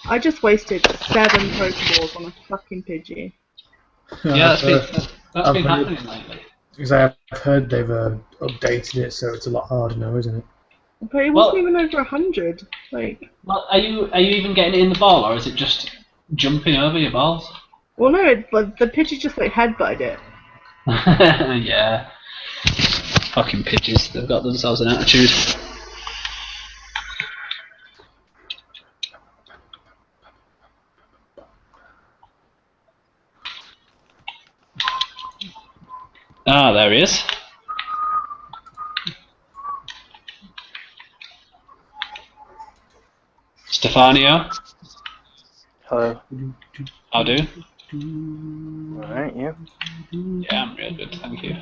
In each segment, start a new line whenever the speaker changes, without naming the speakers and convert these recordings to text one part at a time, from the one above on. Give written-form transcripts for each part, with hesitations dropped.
I just wasted 7 Pokeballs on a fucking Pidgey.
Yeah, that's
I've
been
heard-
happening lately.
Because I've heard they've updated it, so it's a lot harder now, isn't it?
But it wasn't even over 100. Like,
Well, are you even getting it in the ball, or is it just jumping over your balls?
well, no, but the Pidgey just like headbutted it.
Yeah. Fucking Pidgeys, they've got themselves an attitude. Ah, there he is. Stefanio,
Hello.
how do?
Alright, yeah.
Yeah, I'm real good, thank you.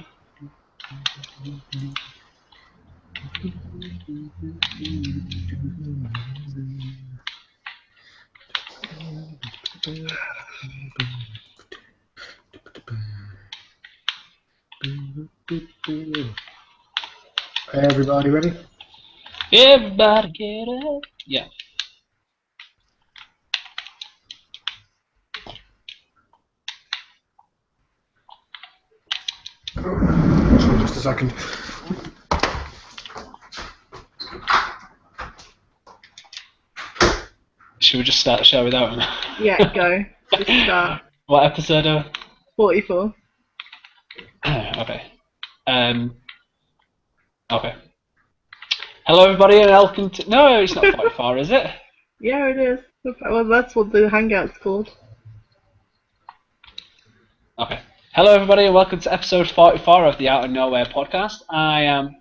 Everybody ready?
Everybody get up. Yeah.
Just a second.
Should we just start the show without him?
Yeah, go. Just start.
What episode are
44.
Okay. Okay. Hello everybody and welcome to... No, it's not 44, is it?
Yeah, it is. Well, that's what the hangout's called.
Okay. Hello everybody and welcome to episode 44 of the Out of Nowhere podcast. I am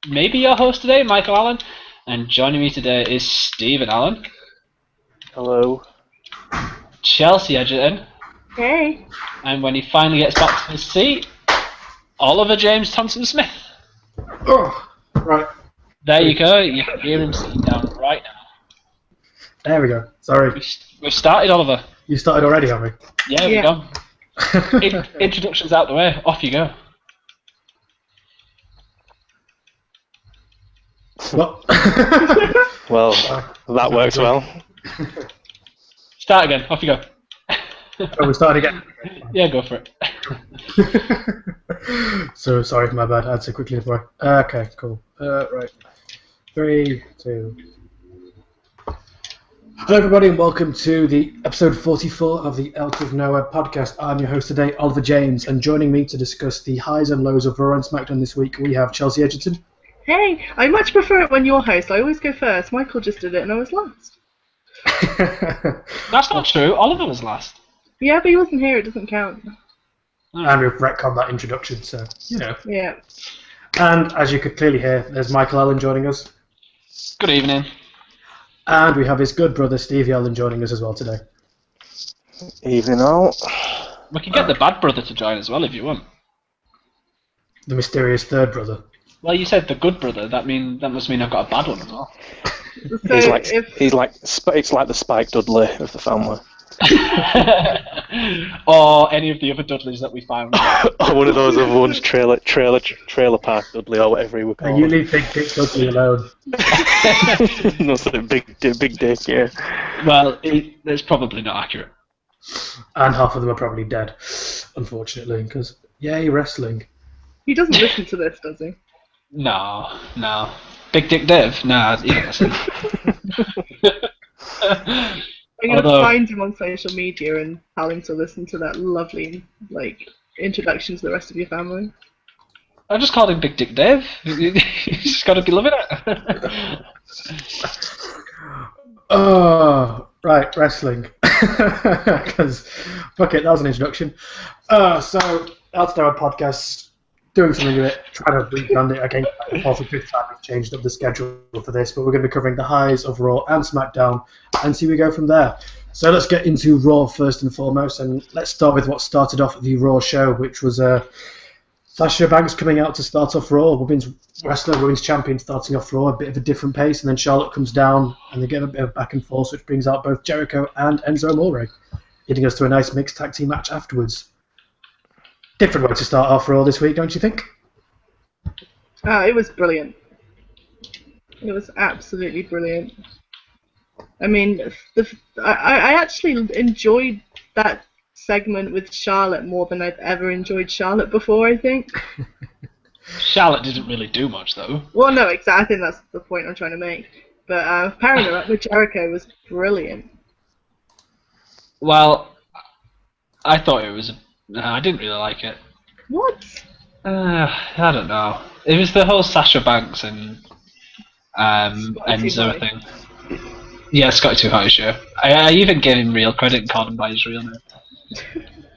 maybe your host today, Michael Allen, and joining me today is Stephen Allen,
Hello.
Chelsea Edgerton,
Hey.
and when he finally gets back to his seat, Oliver James Thompson-Smith.
Oh, right.
There you go, you can hear him sitting down right now.
There we go. Sorry.
We've started, Oliver.
You started already, have we?
Yeah, we've gone. Introductions out the way, off you go.
What?
Well, that works well.
Start again, off you go.
Oh, we start again.
Yeah, go for it.
So sorry, my bad. I had to quickly before. Okay, cool. Right. 3, 2. Hello, everybody, and welcome to the episode 44 of the Out of Nowhere podcast. I'm your host today, Oliver James, and joining me to discuss the highs and lows of Raw and SmackDown this week, we have Chelsea Edgerton.
Hey, I much prefer it when you're host. I always go first. Michael just did it and I was last.
That's not true, Oliver was last.
Yeah, but he wasn't here. It doesn't count.
And we've retconned that introduction, so you know.
Yeah.
And as you could clearly hear, there's Michael Allen joining us,
Good evening.
and we have his good brother Stevie Allen joining us as well today.
Evening all.
We can get the bad brother to join as well if you want.
The mysterious third brother.
Well, you said the good brother. That must mean I've got a bad one as well.
So
He's like
if
it's like the Spike Dudley of the family.
Or any of the other Dudleys that we found.
Or one of those other ones, trailer park Dudley or whatever he would call
You
it.
leave Big Dick Dudley alone.
No, sort of big dick, yeah.
Well, it's probably not accurate.
And half of them are probably dead, unfortunately, because, yay, wrestling.
he doesn't listen to this, does he?
No. Big Dick Dev? Nah, he don't listen.
I'm gonna
Although-
find him on social media and tell him to listen to that lovely, introduction to the rest of your family.
I just called him Big Dick Dev. He's just got to be loving it.
Oh, right, wrestling. Because, fuck it, that was an introduction. So, that's our podcast, doing something with it, trying to rebrand it again. For the fourth or fifth time, we've changed up the schedule for this, but we're going to be covering the highs of Raw and SmackDown and see where we go from there. So let's get into Raw first and foremost, and let's start with what started off the Raw show, which was Sasha Banks coming out to start off Raw, women's wrestler, women's champion starting off Raw, a bit of a different pace, and then Charlotte comes down, and they get a bit of back and forth, which brings out both Jericho and Enzo Amore, leading us to a nice mixed tag team match afterwards. Different way to start off Raw this week, don't you think?
It was brilliant. It was absolutely brilliant. I mean, I actually enjoyed that segment with Charlotte more than I've ever enjoyed Charlotte before, I think.
Charlotte didn't really do much though.
Well, no, exactly. I think that's the point I'm trying to make. But pairing her up with Jericho was brilliant.
Well, I thought it was. I didn't really like it.
What?
I don't know. It was the whole Sasha Banks and
Scotty
Enzo
Too
thing. Yeah, Scotty Too High, sure. I even gave him real credit and called him by his real name.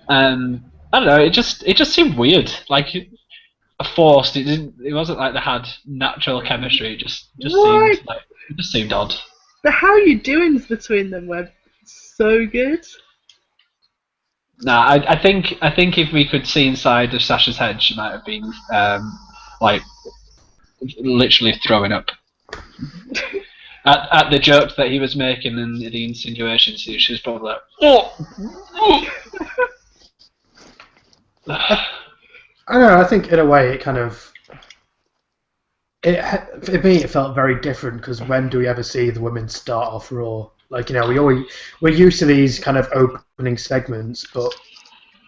I don't know. It just seemed weird, like forced. It wasn't like they had natural chemistry. It just seemed odd.
The how you doings between them were so good.
Nah, I think if we could see inside of Sasha's head, she might have been like literally throwing up at the jokes that he was making and the insinuations. She was probably like, oh.
I don't know. I think in a way it kind of for me it felt very different because when do we ever see the women start off Raw? Like, you know, we're used to these kind of opening segments, but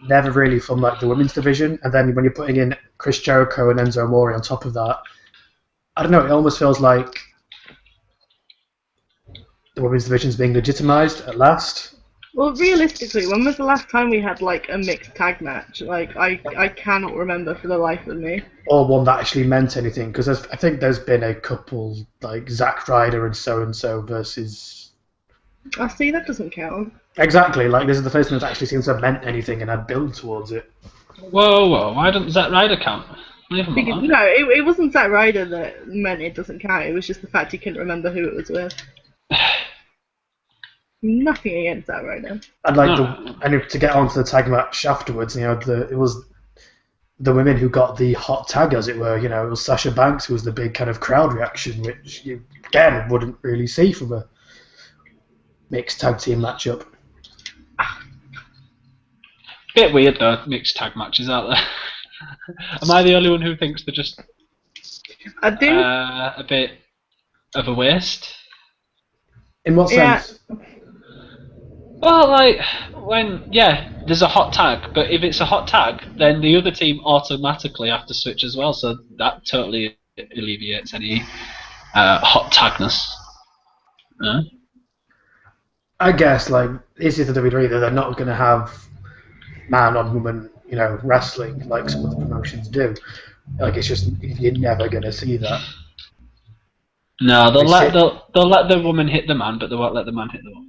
never really from like the women's division. And then when you're putting in Chris Jericho and Enzo Amore on top of that, I don't know. It almost feels like the women's division's being legitimized at last.
Well, realistically, when was the last time we had like a mixed tag match? Like, I cannot remember for the life of me.
Or one that actually meant anything, because I think there's been a couple like Zack Ryder and so versus.
I see, that doesn't count.
Exactly, like this is the first time that actually seems to have meant anything and had build towards it.
Whoa! Why doesn't Zack Ryder count? Leave him alone.
No, it wasn't Zack Ryder that meant it doesn't count. It was just the fact he couldn't remember who it was with. Nothing against Zack Ryder.
And like and to get onto the tag match afterwards, you know, it was the women who got the hot tag, as it were. You know, it was Sasha Banks who was the big kind of crowd reaction, which you again wouldn't really see from a mixed tag team matchup.
Bit weird though, mixed tag matches out there. Am I the only one who thinks they're just
I do.
a bit of a waste?
In what sense?
Well, like when there's a hot tag, but if it's a hot tag, then the other team automatically have to switch as well, so that totally alleviates any hot tagness.
I guess like this is the WWE that they're not going to have man on woman, you know, wrestling like some of the promotions do. Like it's just you're never going to see that.
No, they'll let the woman hit the man, but they won't let the man hit the woman.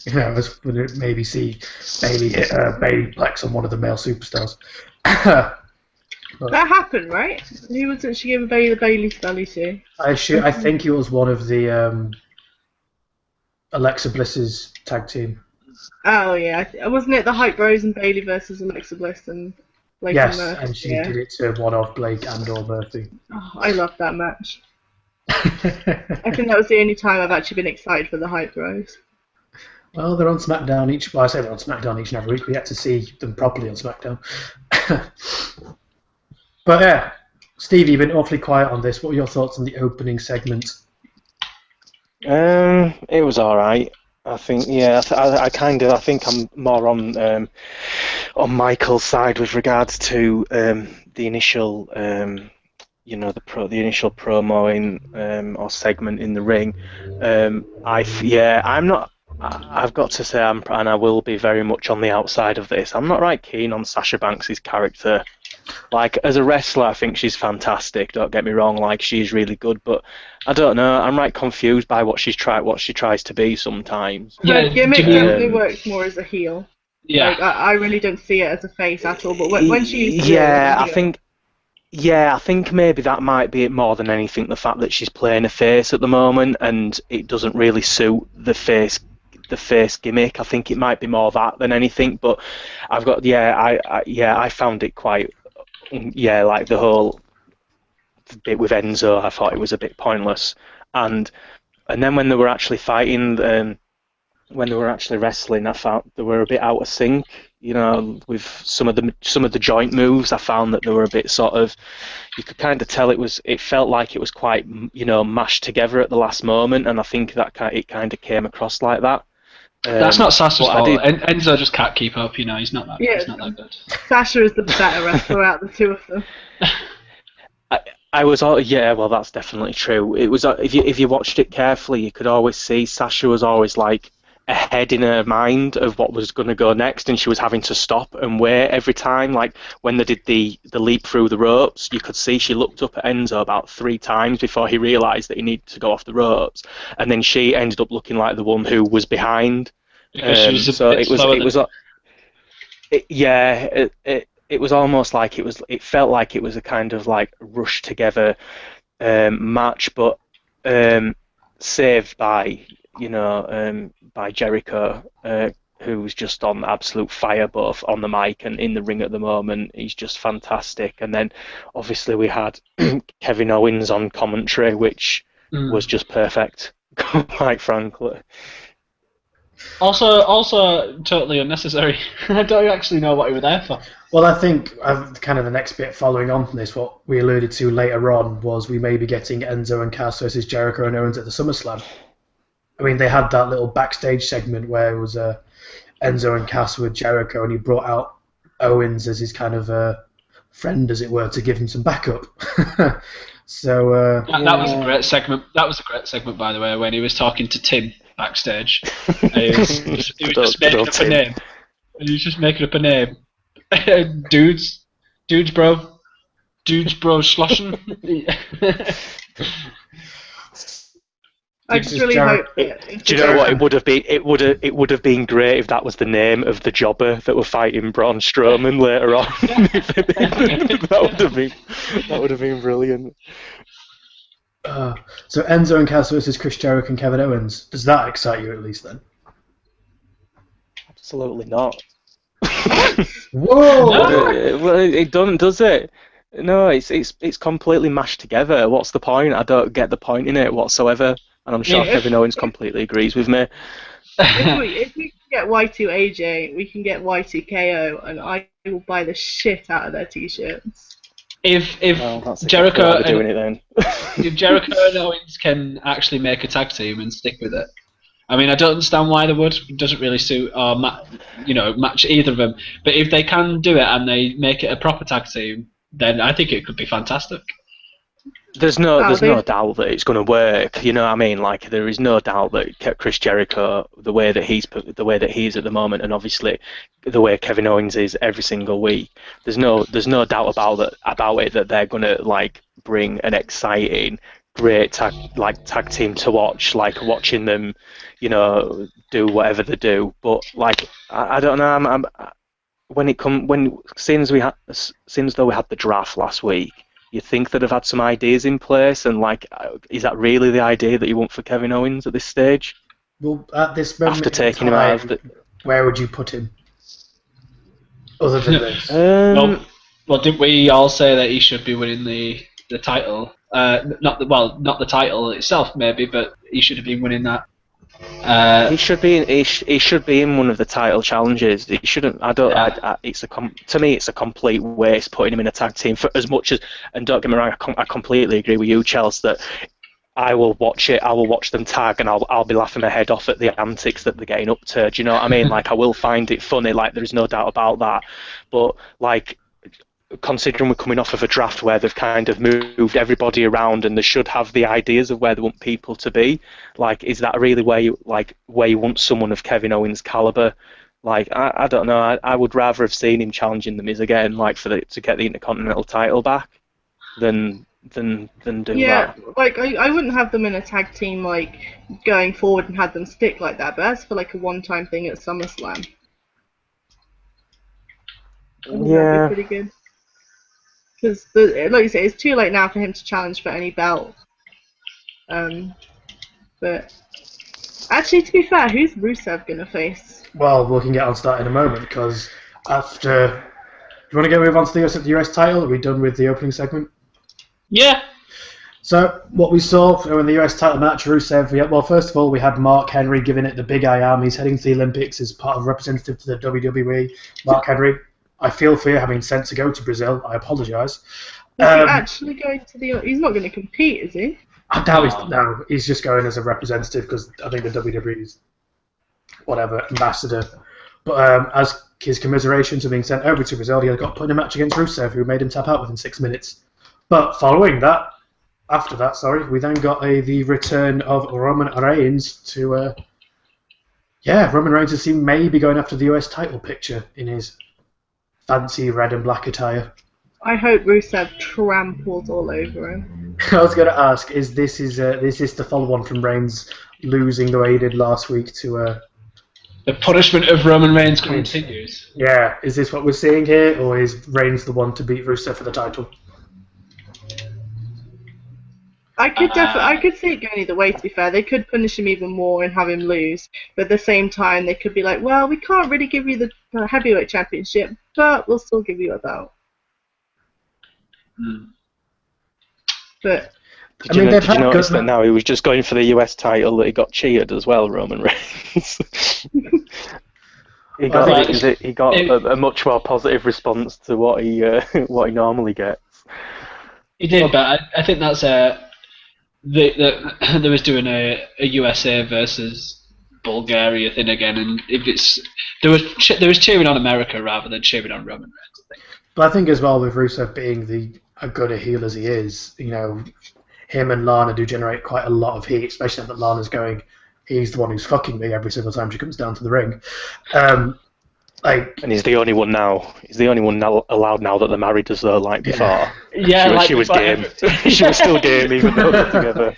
You know, as would maybe see Bailey hit Bailey Plex on one of the male superstars.
That happened, right? Who was it she gave Bailey's belly to?
I think it was one of the Alexa Bliss's tag team.
Oh yeah, wasn't it the Hype Bros and Bailey versus Alexa Bliss and Blake
yes,
and Murphy?
And she did it to one of Blake and or Murphy.
Oh, I loved that match. I think that was the only time I've actually been excited for the Hype Bros.
Well, they're on SmackDown each. Well, I say they're on SmackDown each and every week. We get to see them properly on SmackDown. But yeah, Steve, you've been awfully quiet on this. What were your thoughts on the opening segment?
It was all right. I think, I think I'm more on Michael's side with regards to the initial, the initial promoing or segment in the ring. I've got to say, and I will be very much on the outside of this. I'm not right keen on Sasha Banks' character. Like, as a wrestler, I think she's fantastic. Don't get me wrong. Like, she's really good, but I don't know. I'm right confused by what she tries to be sometimes.
Her gimmick definitely works more as a heel.
Yeah,
like, I really don't see it as a face at all. But when she's
I think maybe that might be it more than anything. The fact that she's playing a face at the moment and it doesn't really suit the face gimmick. I think it might be more that than anything. But I found it quite. Like the whole bit with Enzo, I thought it was a bit pointless, and then when they were actually fighting, when they were actually wrestling, I felt they were a bit out of sync. You know, with some of the joint moves, I found that they were a bit sort of. You could kind of tell it felt like it was quite, you know, mashed together at the last moment, and I think that it kind of came across like that.
That's not Sasha's
but I
fault.
did-
Enzo just can't keep up. You know, he's not that.
Yeah.
He's not that good.
Sasha is the better wrestler out of the two of them.
I was well, that's definitely true. It was if you watched it carefully, you could always see Sasha was always like ahead in her mind of what was going to go next, and she was having to stop and wait every time. Like when they did the leap through the ropes, you could see she looked up at Enzo about 3 times before he realised that he needed to go off the ropes, and then she ended up looking like the one who was behind.
Because she was a
So
bit
it was
slower
it was it was almost like it felt like it was a kind of like rushed together match, but saved by by Jericho, who was just on absolute fire both on the mic and in the ring at the moment. He's just fantastic. And then obviously we had Kevin Owens on commentary, which was just perfect, quite frankly.
Also, totally unnecessary. I don't actually know what he was there for.
Well, I think kind of the next bit following on from this, what we alluded to later on, was we may be getting Enzo and Cass versus Jericho and Owens at the SummerSlam. I mean, they had that little backstage segment where it was Enzo and Cass with Jericho, and he brought out Owens as his kind of friend, as it were, to give him some backup. So
That was a great segment. That was a great segment, by the way, when he was talking to Tim backstage. He was just making up a name. He was just making up a name. Dudes bro, Schlossen.
I just really hope that.
Do you know what it would have been? It would have been great if that was the name of the jobber that were fighting Braun Strowman later on. that would have been brilliant.
So Enzo and Cass versus Chris Jericho and Kevin Owens. Does that excite you at least then?
Absolutely not.
Whoa!
Well, it doesn't, does it? No, it's completely mashed together. What's the point? I don't get the point in it whatsoever. And I'm sure Kevin Owens completely agrees with me.
If we can get Y2AJ, we can get Y2KO, and I will buy the shit out of their t-shirts.
If
That's
Jericho
exactly why we're doing it then.
if Jericho and Owens can actually make a tag team and stick with it, I mean, I don't understand why they would. It doesn't really suit or match either of them. But if they can do it and they make it a proper tag team, then I think it could be fantastic.
There's no doubt that it's going to work. You know what I mean? Like there is no doubt that Chris Jericho, the way that he's at the moment, and obviously the way Kevin Owens is every single week, there's no doubt about it that they're going to like bring an exciting, great tag team to watch. Like watching them, do whatever they do. But like I don't know. Since though we had the draft last week. You think that have had some ideas in place, and like, is that really the idea that you want for Kevin Owens at this stage?
Well, at this moment,
after taking him out of the,
where would you put him? Other than this,
well, didn't we all say that he should be winning the title? Not the title itself, maybe, but he should have been winning that.
He should be. He should be in one of the title challenges. He shouldn't. To me, it's a complete waste putting him in a tag team for as much as. And don't get me wrong, I completely agree with you, Chelsea, that I will watch it. I will watch them tag, and I'll be laughing my head off at the antics that they're getting up to. Do you know what I mean? Like I will find it funny. Like there's no doubt about that. But like, considering we're coming off of a draft where they've kind of moved everybody around and they should have the ideas of where they want people to be, like, is that really where you want someone of Kevin Owens' caliber? Like, I don't know. I would rather have seen him challenging The Miz again, like to get the Intercontinental title back, than do that.
Yeah, like I wouldn't have them in a tag team like going forward and have them stick like that. But that's for like a one-time thing at SummerSlam.
Yeah,
that'd be pretty good. Because, like you say, it's too late now for him to challenge for any belt. But actually, to be fair, who's Rusev gonna face?
Well, we can get on to that in a moment, because after... Do you want to move on to the US title? Are we done with the opening segment?
Yeah.
So what we saw in the US title match, Rusev. Well, first of all, we had Mark Henry giving it the big I am. He's heading to the Olympics as part of representative to the WWE. Mark Henry, I feel for you having sent to go to Brazil. I apologise.
Is he actually going to the? He's not going to compete, is he?
I doubt no. He's just going as a representative because I think the WWE's whatever ambassador. But as his commiserations are being sent over to Brazil, he got put in a match against Rusev, who made him tap out within 6 minutes. But after that, we then got the return of Roman Reigns to. Roman Reigns is seen maybe going after the US title picture in his fancy red and black attire.
I hope Rusev tramples all over him.
I was going to ask, is this the follow-on from Reigns losing the way he did last week to?
The punishment of Roman Reigns continues.
Yeah, is this what we're seeing here, or is Reigns the one to beat Rusev for the title?
I could see it going either way. To be fair, they could punish him even more and have him lose, but at the same time, they could be like, "Well, we can't really give you the heavyweight championship, but we'll still give you a belt." But
Did you notice that now he was just going for the US title that he got cheated as well, Roman Reigns? he got a much more positive response to what he normally gets.
He did, but I think that's they was doing a USA versus Bulgaria thing again, and if there was cheering on America rather than cheering on Roman Reigns, I think.
But I think as well with Rusev being a good a heel as he is, him and Lana do generate quite a lot of heat, especially that Lana's going, he's the one who's fucking me every single time she comes down to the ring. And
he's the only one now. He's the only one now allowed now that they're married as though like before.
Yeah,
she was game. She was still game even though they're together.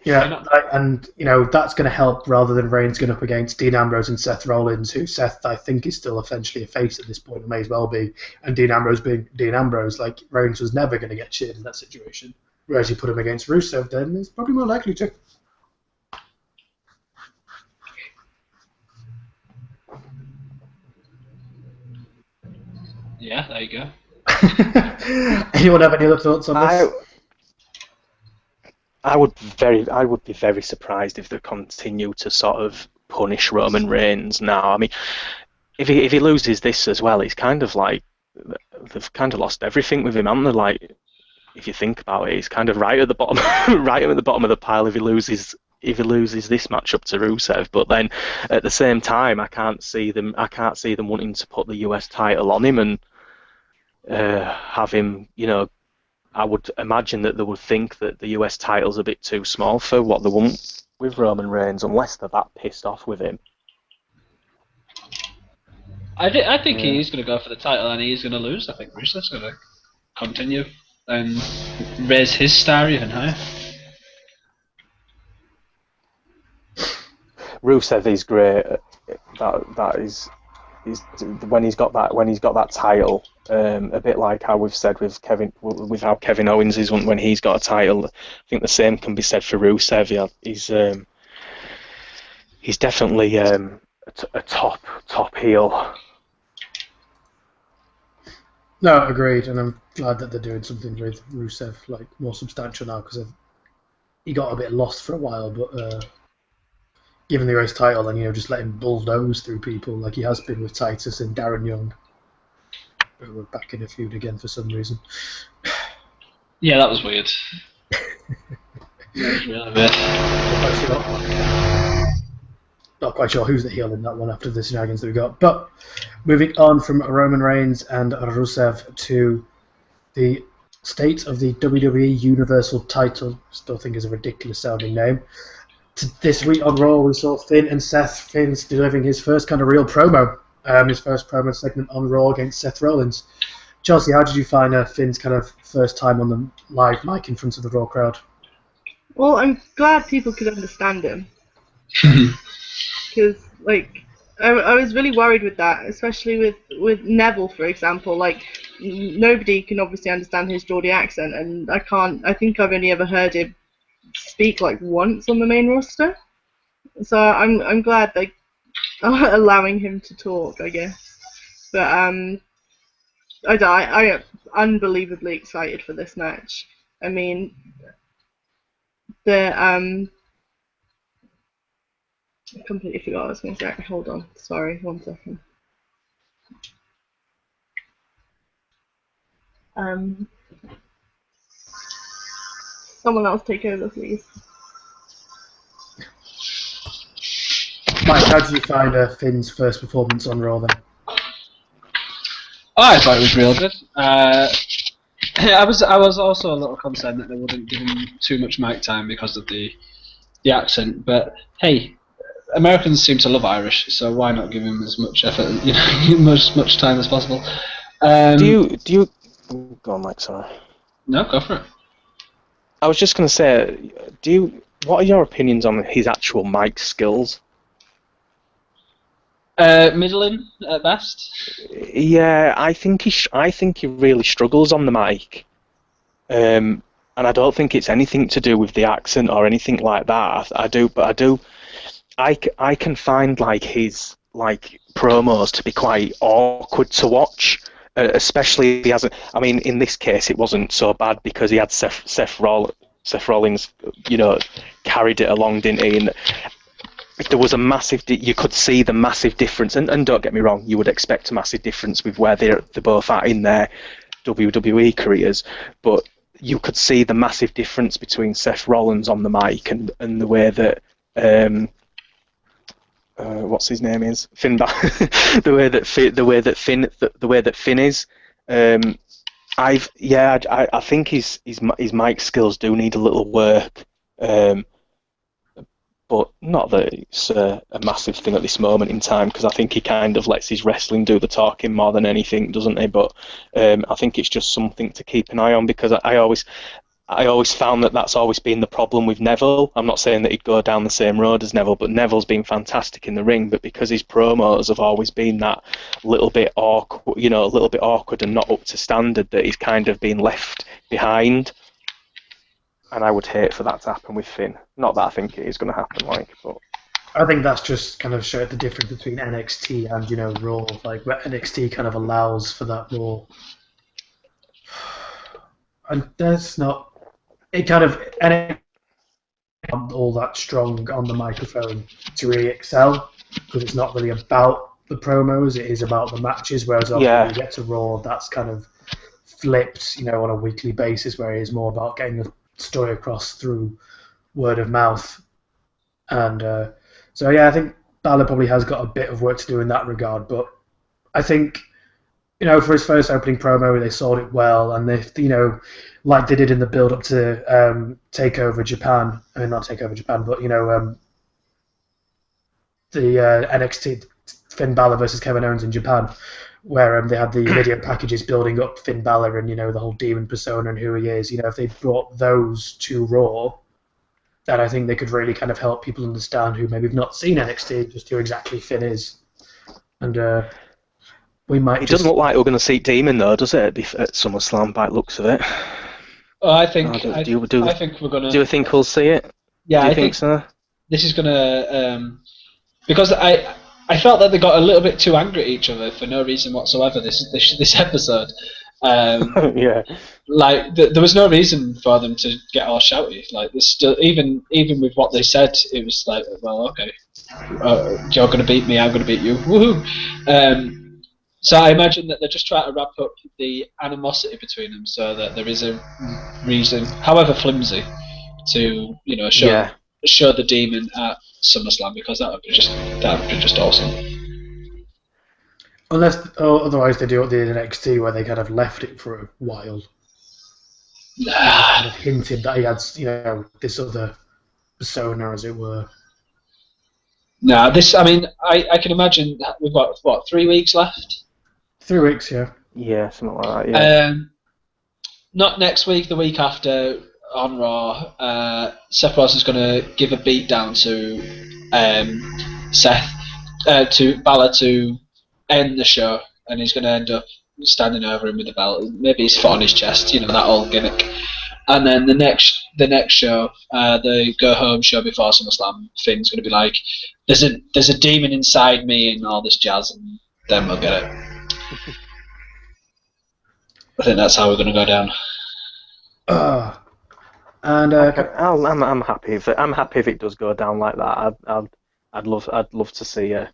Yeah, and that's going to help rather than Reigns going up against Dean Ambrose and Seth Rollins, who Seth I think is still essentially a face at this point, and may as well be, and Dean Ambrose being Dean Ambrose. Like Reigns was never going to get cheered in that situation. Whereas you put him against Rusev, then he's probably more likely to.
Yeah, there you go.
Anyone have any other thoughts on this?
I would be very surprised if they continue to sort of punish Roman Reigns now. I mean, if he loses this as well, it's kind of like they've kind of lost everything with him, haven't they? Like, if you think about it, he's kind of right at the bottom, right at the bottom of the pile if he loses this matchup to Rusev. But then at the same time, I can't see them wanting to put the US title on him and have him, I would imagine that they would think that the US title's a bit too small for what they want with Roman Reigns, unless they're that pissed off with him.
I think he's going to go for the title and he's going to lose. I think Rusev's going to continue and raise his star even higher.
Rusev is great. That is when he's got that title. A bit like how we've said with how Kevin Owens is when he's got a title. I think the same can be said for Rusev. Yeah, he's definitely a top heel.
No, agreed, and I'm glad that they're doing something with Rusev like more substantial now because he got a bit lost for a while, but given the US title and just let him bulldoze through people like he has been with Titus and Darren Young. We're back in a feud again for some reason.
Yeah, that was weird. That was really weird.
Not quite sure who's the heel in that one after the shenanigans that we got. But moving on from Roman Reigns and Rusev to the state of the WWE Universal title, still think is a ridiculous sounding name. This week on Raw we saw Finn and Seth. Finn's delivering his first kind of real promo. His first promo segment on Raw against Seth Rollins. Chelsea, how did you find Finn's kind of first time on the live mic in front of the Raw crowd?
Well, I'm glad people could understand him. Because, I was really worried with that, especially with Neville, for example. Nobody can obviously understand his Geordie accent, and I think I've only ever heard him speak, once on the main roster. So I'm glad they allowing him to talk, I guess. But I am unbelievably excited for this match. I mean, the I completely forgot what I was going to say. Hold on, sorry, 1 second. Someone else take over, please.
Mike, how did you find Finn's first performance on Raw then?
Oh, I thought it was real good. I was also a little concerned that they wouldn't give him too much mic time because of the accent. But hey, Americans seem to love Irish, so why not give him as much effort, much time as possible?
Do you? Go on, Mike. Sorry.
No, go for it.
I was just going to say, what are your opinions on his actual mic skills?
Middling at best.
Yeah, I think he really struggles on the mic, and I don't think it's anything to do with the accent or anything like that. I can find like his promos to be quite awkward to watch, especially if he hasn't. I mean, in this case, it wasn't so bad because he had Seth Rollins, carried it along, didn't he? And there was a massive. You could see the massive difference, and don't get me wrong, you would expect a massive difference with where they're both at in their WWE careers, but you could see the massive difference between Seth Rollins on the mic and the way that what's his name is Finn the way that Finn is. I think his mic skills do need a little work. But not that it's a massive thing at this moment in time, because I think he kind of lets his wrestling do the talking more than anything, doesn't he? But I think it's just something to keep an eye on, because I always found that that's always been the problem with Neville. I'm not saying that he'd go down the same road as Neville, but Neville's been fantastic in the ring, but because his promos have always been that little bit awkward and not up to standard, that he's kind of been left behind. And I would hate for that to happen with Finn. Not that I think it is going to happen, but
I think that's just kind of showed the difference between NXT and Raw. Like where NXT kind of allows for that more, and that's not. It kind of NXT all that strong on the microphone to really excel, because it's not really about the promos. It is about the matches. Whereas when you get to Raw, that's kind of flipped, on a weekly basis, where it is more about getting the story across through word of mouth. And I think Balor probably has got a bit of work to do in that regard, but I think for his first opening promo they sold it well, and they like they did in the build up to Takeover Japan, not Takeover Japan, but the NXT Finn Balor versus Kevin Owens in Japan, where they had the video packages building up Finn Balor and the whole demon persona and who he is. If they brought those to Raw, then I think they could really kind of help people understand who maybe have not seen NXT just who exactly Finn is. And we might.
It doesn't look like we're going to see Demon though, does it? At SummerSlam, by the looks of it.
I think. I think we're going to.
Do you think we'll see it?
Yeah,
I think so.
This is going to because I felt that they got a little bit too angry at each other for no reason whatsoever this episode.
Yeah.
Like there was no reason for them to get all shouty. Like even with what they said, it was like, well, okay, you're going to beat me, I'm going to beat you, woohoo! So I imagine that they're just trying to wrap up the animosity between them, so that there is a reason, however flimsy, to show the demon at SummerSlam, because that would be just awesome.
Otherwise they do what they did in NXT, where they kind of left it for a while. Kind of hinted that he had, this other persona, as it were.
No, I can imagine we've got 3 weeks left.
3 weeks, yeah.
Yeah, something like that. Yeah.
Not next week, the week after on Raw. Seth Rollins is going to give a beat down to to Balor to end the show, and he's going to end up standing over him with the belt, maybe his foot on his chest, that old gimmick. And then the next show, the go home show before SummerSlam, Finn's going to be like, there's a demon inside me and all this jazz, and then we'll get it. I think that's how we're going to go down.
And
I'm happy if it does go down like that. I'd love to see a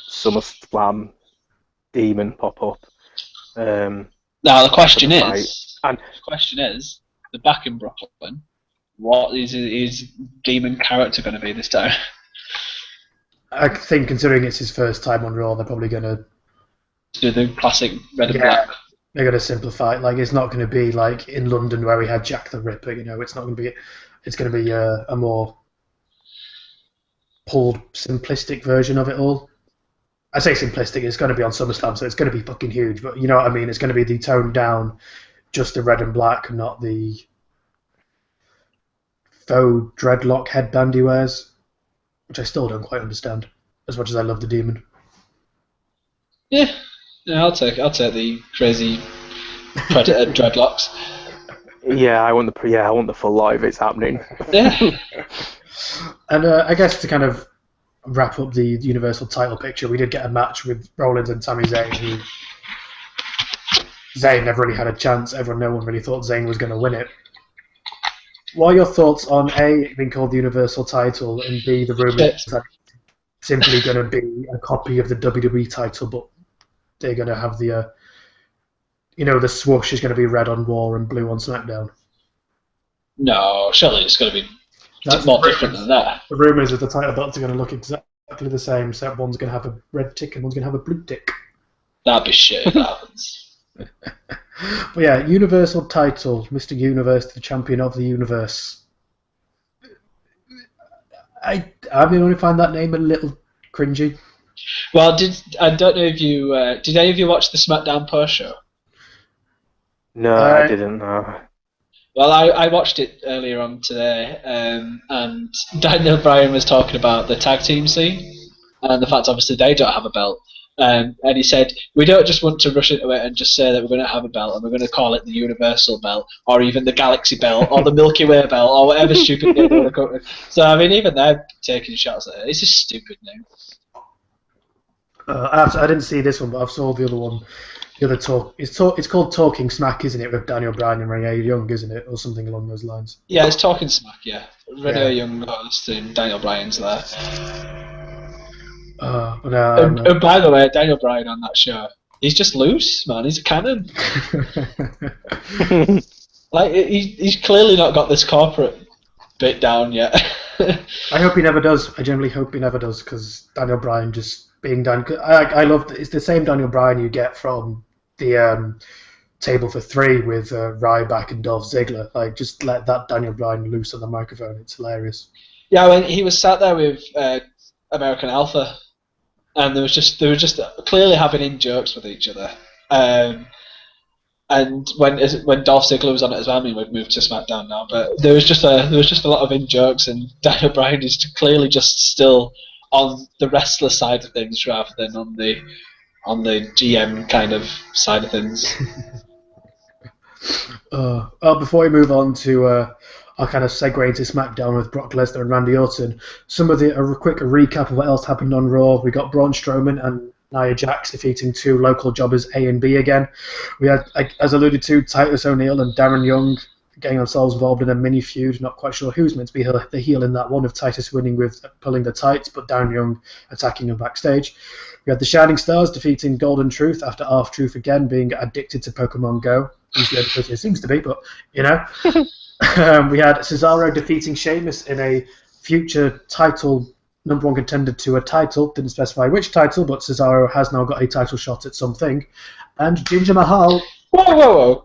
SummerSlam Demon pop up.
Now the question
for the fight.
is, the back in Brooklyn, what is his Demon character going to be this time?
I think considering it's his first time on Raw, they're probably going to
Do the classic red and black.
They're going to simplify it. Like, it's not going to be like in London where we had Jack the Ripper. You know, it's not going to be. It's going to be a more pulled, simplistic version of it all. I say simplistic. It's going to be on SummerSlam, so it's going to be fucking huge. But you know what I mean? It's going to be the toned down, just the red and black, not the faux dreadlock headband he wears, which I still don't quite understand. As much as I love the Demon.
Yeah, I'll take the crazy Predator dreadlocks.
Yeah, I want the full lot if it's happening.
Yeah.
And I guess to kind of wrap up the Universal title picture, we did get a match with Rollins and Sami Zayn. Zayn never really had a chance. No one really thought Zayn was going to win it. What are your thoughts on A, it being called the Universal title, and B, the rumour that it's simply going to be a copy of the WWE title, but they're going to have the, the swoosh is going to be red on Raw and blue on SmackDown?
No, surely it's going to be more different than that.
The rumour is that the title belts are going to look exactly the same, except one's going to have a red tick and one's going to have a blue tick.
That'd be shit if that happens.
But yeah, Universal title, Mr. Universe, the champion of the universe. I only find that name a little cringy.
Well, I don't know if you did any of you watch the SmackDown post show?
No, I didn't. No.
Well, I watched it earlier on today, and Daniel Bryan was talking about the tag team scene and the fact obviously they don't have a belt. And he said, we don't just want to rush into it and just say that we're going to have a belt and we're going to call it the Universal belt or even the Galaxy belt or the Milky Way belt or whatever stupid name they want to call it. So, I mean, even they're taking shots at it. It's a stupid name.
I didn't see this one, but I've saw the other one. The other talk. It's called Talking Smack, isn't it, with Daniel Bryan and Renee Young, isn't it? Or something along those lines.
Yeah, it's Talking Smack, yeah. Renee Young host and Daniel Bryan's there. And by the way, Daniel Bryan on that show, he's just loose, man. He's a cannon. Like he's clearly not got this corporate bit down yet.
I hope he never does. I generally hope he never does, because Daniel Bryan just being done. I love it's the same Daniel Bryan you get from the Table for Three with Ryback and Dolph Ziggler. Like, just let that Daniel Bryan loose on the microphone. It's hilarious.
Yeah, when he was sat there with American Alpha. And they were just clearly having in jokes with each other. And when Dolph Ziggler was on it as well, I mean, we've moved to SmackDown now, but there was just a lot of in jokes, and Daniel Bryan is clearly just still on the wrestler side of things rather than on the GM kind of side of things.
Before we move on to I'll kind of segue into SmackDown with Brock Lesnar and Randy Orton. A quick recap of what else happened on Raw. We got Braun Strowman and Nia Jax defeating two local jobbers, A and B again. We had, as alluded to, Titus O'Neil and Darren Young getting themselves involved in a mini feud. Not quite sure who's meant to be the heel in that one, of Titus winning with pulling the tights, but Darren Young attacking him backstage. We had the Shining Stars defeating Golden Truth after R-Truth again being addicted to Pokemon Go. He's the only person it seems to be, but you know. We had Cesaro defeating Sheamus in a future title, number one contender to a title. Didn't specify which title, but Cesaro has now got a title shot at something. And Jinder Mahal.
Whoa.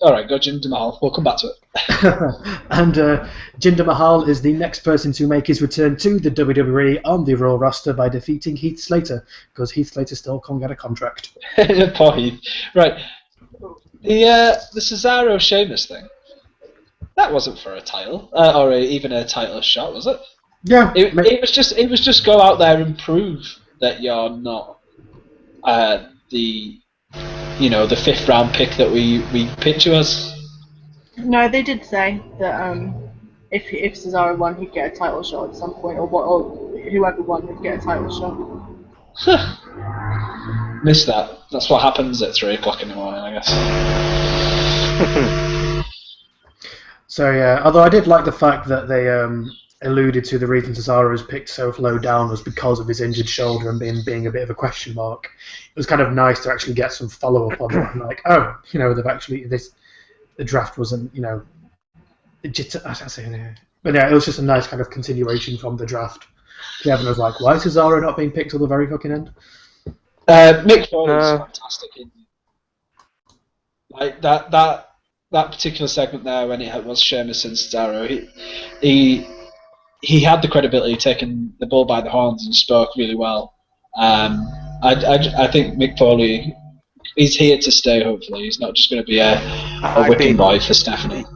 All right, go Jinder Mahal. We'll come back to it.
And Jinder Mahal is the next person to make his return to the WWE on the Raw roster by defeating Heath Slater, because Heath Slater still can't get a contract.
Poor Heath. Right. The Cesaro Sheamus thing. That wasn't for a title, or even a title shot, was it?
Yeah.
It was just go out there and prove that you're not the fifth round pick that we pitch you as.
No, they did say that if Cesaro won, he'd get a title shot at some point, or whoever won would get a title shot.
Missed that. That's what happens at 3 o'clock in the morning, I guess.
So yeah, although I did like the fact that they alluded to the reason Cesaro was picked so low down was because of his injured shoulder and being a bit of a question mark. It was kind of nice to actually get some follow up on that. Like, oh, they've actually the draft wasn't, but yeah, it was just a nice kind of continuation from the draft. Kevin was like, why is Cesaro not being picked till the very fucking end?
Mick Foley was fantastic. Like that particular segment there when it was Sheamus and Cesaro, he had the credibility, taking the bull by the horns, and spoke really well. I think Mick Foley is here to stay. Hopefully, he's not just going to be a whipping boy for Stephanie.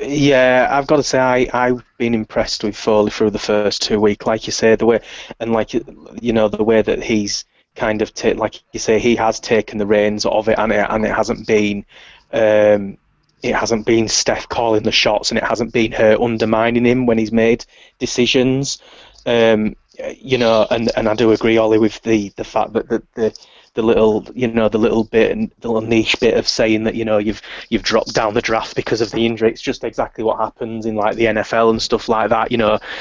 Yeah, I've got to say I've been impressed with Foley through the first 2 weeks, like you say, the way the way that he's kind of like you say, he has taken the reins of it, and it hasn't been Steph calling the shots, and it hasn't been her undermining him when he's made decisions. And I do agree, Ollie, with the fact that the little niche bit of saying that you've dropped down the draft because of the injury. It's just exactly what happens in like the NFL and stuff like that.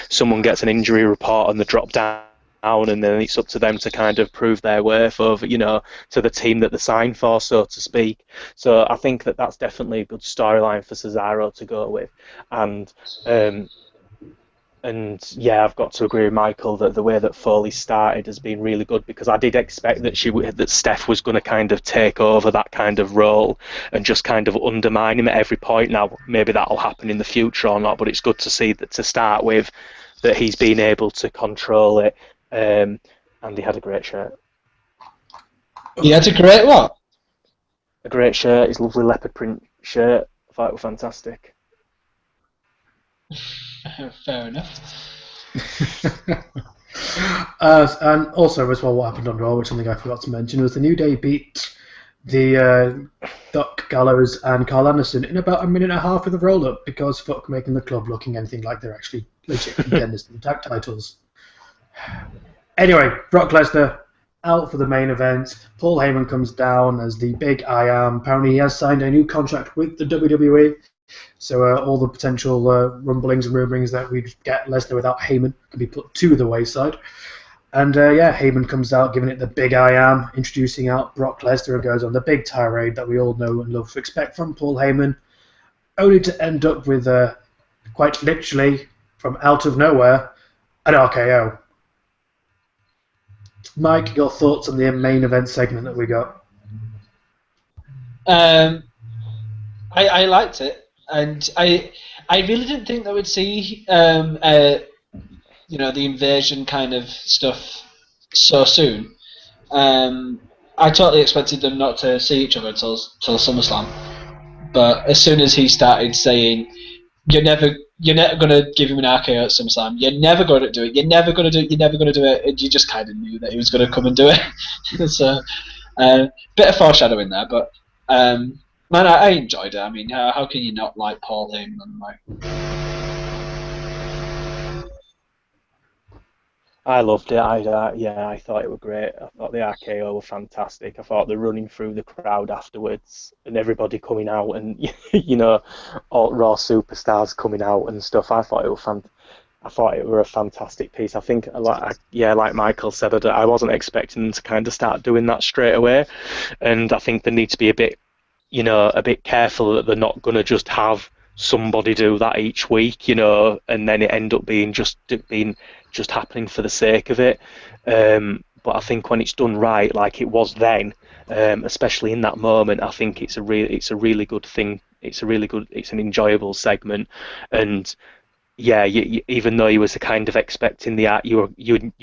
Someone gets an injury report and they drop down, and then it's up to them to kind of prove their worth over, to the team that they signed for, so to speak. So I think that that's definitely a good storyline for Cesaro to go with, and yeah, I've got to agree with Michael that the way that Foley started has been really good, because I did expect that Steph was going to kind of take over that kind of role and just kind of undermine him at every point. Now, maybe that'll happen in the future or not, but it's good to see that to start with that he's been able to control it. And he had a great shirt.
He had a great what?
A great shirt. His lovely leopard print shirt. I thought it was fantastic.
Fair enough.
And also as well, what happened on Raw, which something I forgot to mention, was the New Day beat the Doc Gallows and Carl Anderson in about a minute and a half with a roll-up, because fuck making the club looking anything like they're actually legit contenders to the tag titles. Anyway, Brock Lesnar out for the main event. Paul Heyman comes down as the big I Am. Apparently he has signed a new contract with the WWE. So all the potential rumblings and rumorings that we'd get Lesnar without Heyman can be put to the wayside. And Heyman comes out giving it the big I Am, introducing out Brock Lesnar, and goes on the big tirade that we all know and love to expect from Paul Heyman, only to end up with, quite literally, from out of nowhere, an RKO. Mike, your thoughts on the main event segment that we got?
I liked it. And I really didn't think that we'd see the invasion kind of stuff so soon. I totally expected them not to see each other until SummerSlam. But as soon as he started saying, you're never going to give him an RKO at SummerSlam, you're never going to do it, you're never going to do it, and you just kind of knew that he was going to come and do it. So, bit of foreshadowing there, but man, I enjoyed it. I mean, how can you not like Paul Heyman?
I loved it. I thought it was great. I thought the RKO were fantastic. I thought the running through the crowd afterwards and everybody coming out and all Raw superstars coming out and stuff. I thought it were a fantastic piece. I think, like Michael said, I wasn't expecting them to kind of start doing that straight away, and I think they need to be a bit careful that they're not going to just have somebody do that each week, and then it end up being just happening for the sake of it. But I think when it's done right, like it was then, especially in that moment, I think it's a really good thing. It's an enjoyable segment, and yeah, even though you was kind of expecting you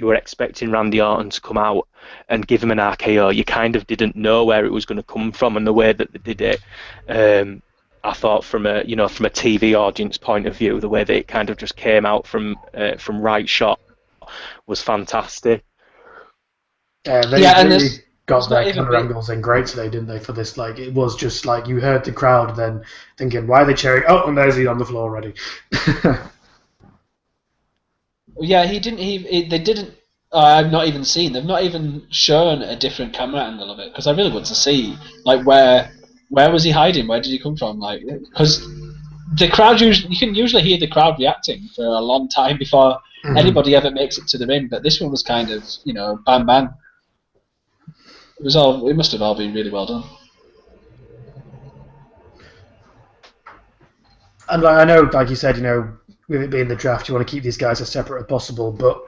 were expecting Randy Orton to come out and give him an RKO, you kind of didn't know where it was going to come from, and the way that they did it, I thought from a TV audience point of view, the way that it kind of just came out from right shot was fantastic.
They really got their camera angles in great today, didn't they? For this, like it was just like you heard the crowd then thinking, "Why are they cheering?" Oh, and there's he on the floor already.
Yeah, they didn't. I've not even seen. They've not even shown a different camera angle of it, because I really want to see like where was he hiding? Where did he come from? Like, because the crowd you can usually hear the crowd reacting for a long time before anybody ever makes it to the ring. But this one was kind of, bang bang. It must have all been really well done.
And I know, like you said, with it being the draft, you want to keep these guys as separate as possible. But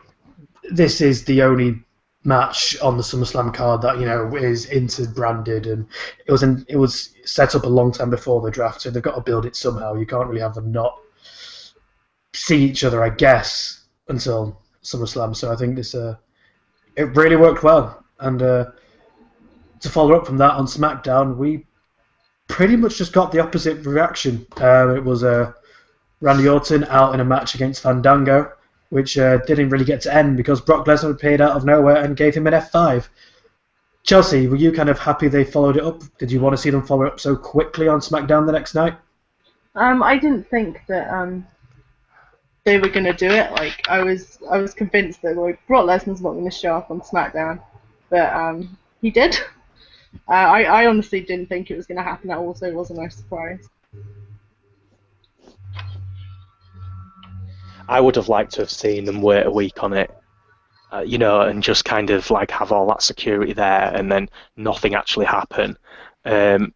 this is the only match on the SummerSlam card that is inter-branded, and it was set up a long time before the draft, so they've got to build it somehow. You can't really have them not see each other, I guess, until SummerSlam. So I think this it really worked well. And to follow up from that on SmackDown, we pretty much just got the opposite reaction. It was Randy Orton out in a match against Fandango, which didn't really get to end because Brock Lesnar appeared out of nowhere and gave him an F5. Chelsea, were you kind of happy they followed it up? Did you want to see them follow it up so quickly on SmackDown the next night?
I didn't think that they were going to do it. Like I was convinced that Brock Lesnar's not going to show up on SmackDown, but he did. I honestly didn't think it was going to happen at all, so it wasn't a surprise.
I would have liked to have seen them wait a week on it, and just kind of like have all that security there, and then nothing actually happen. I'm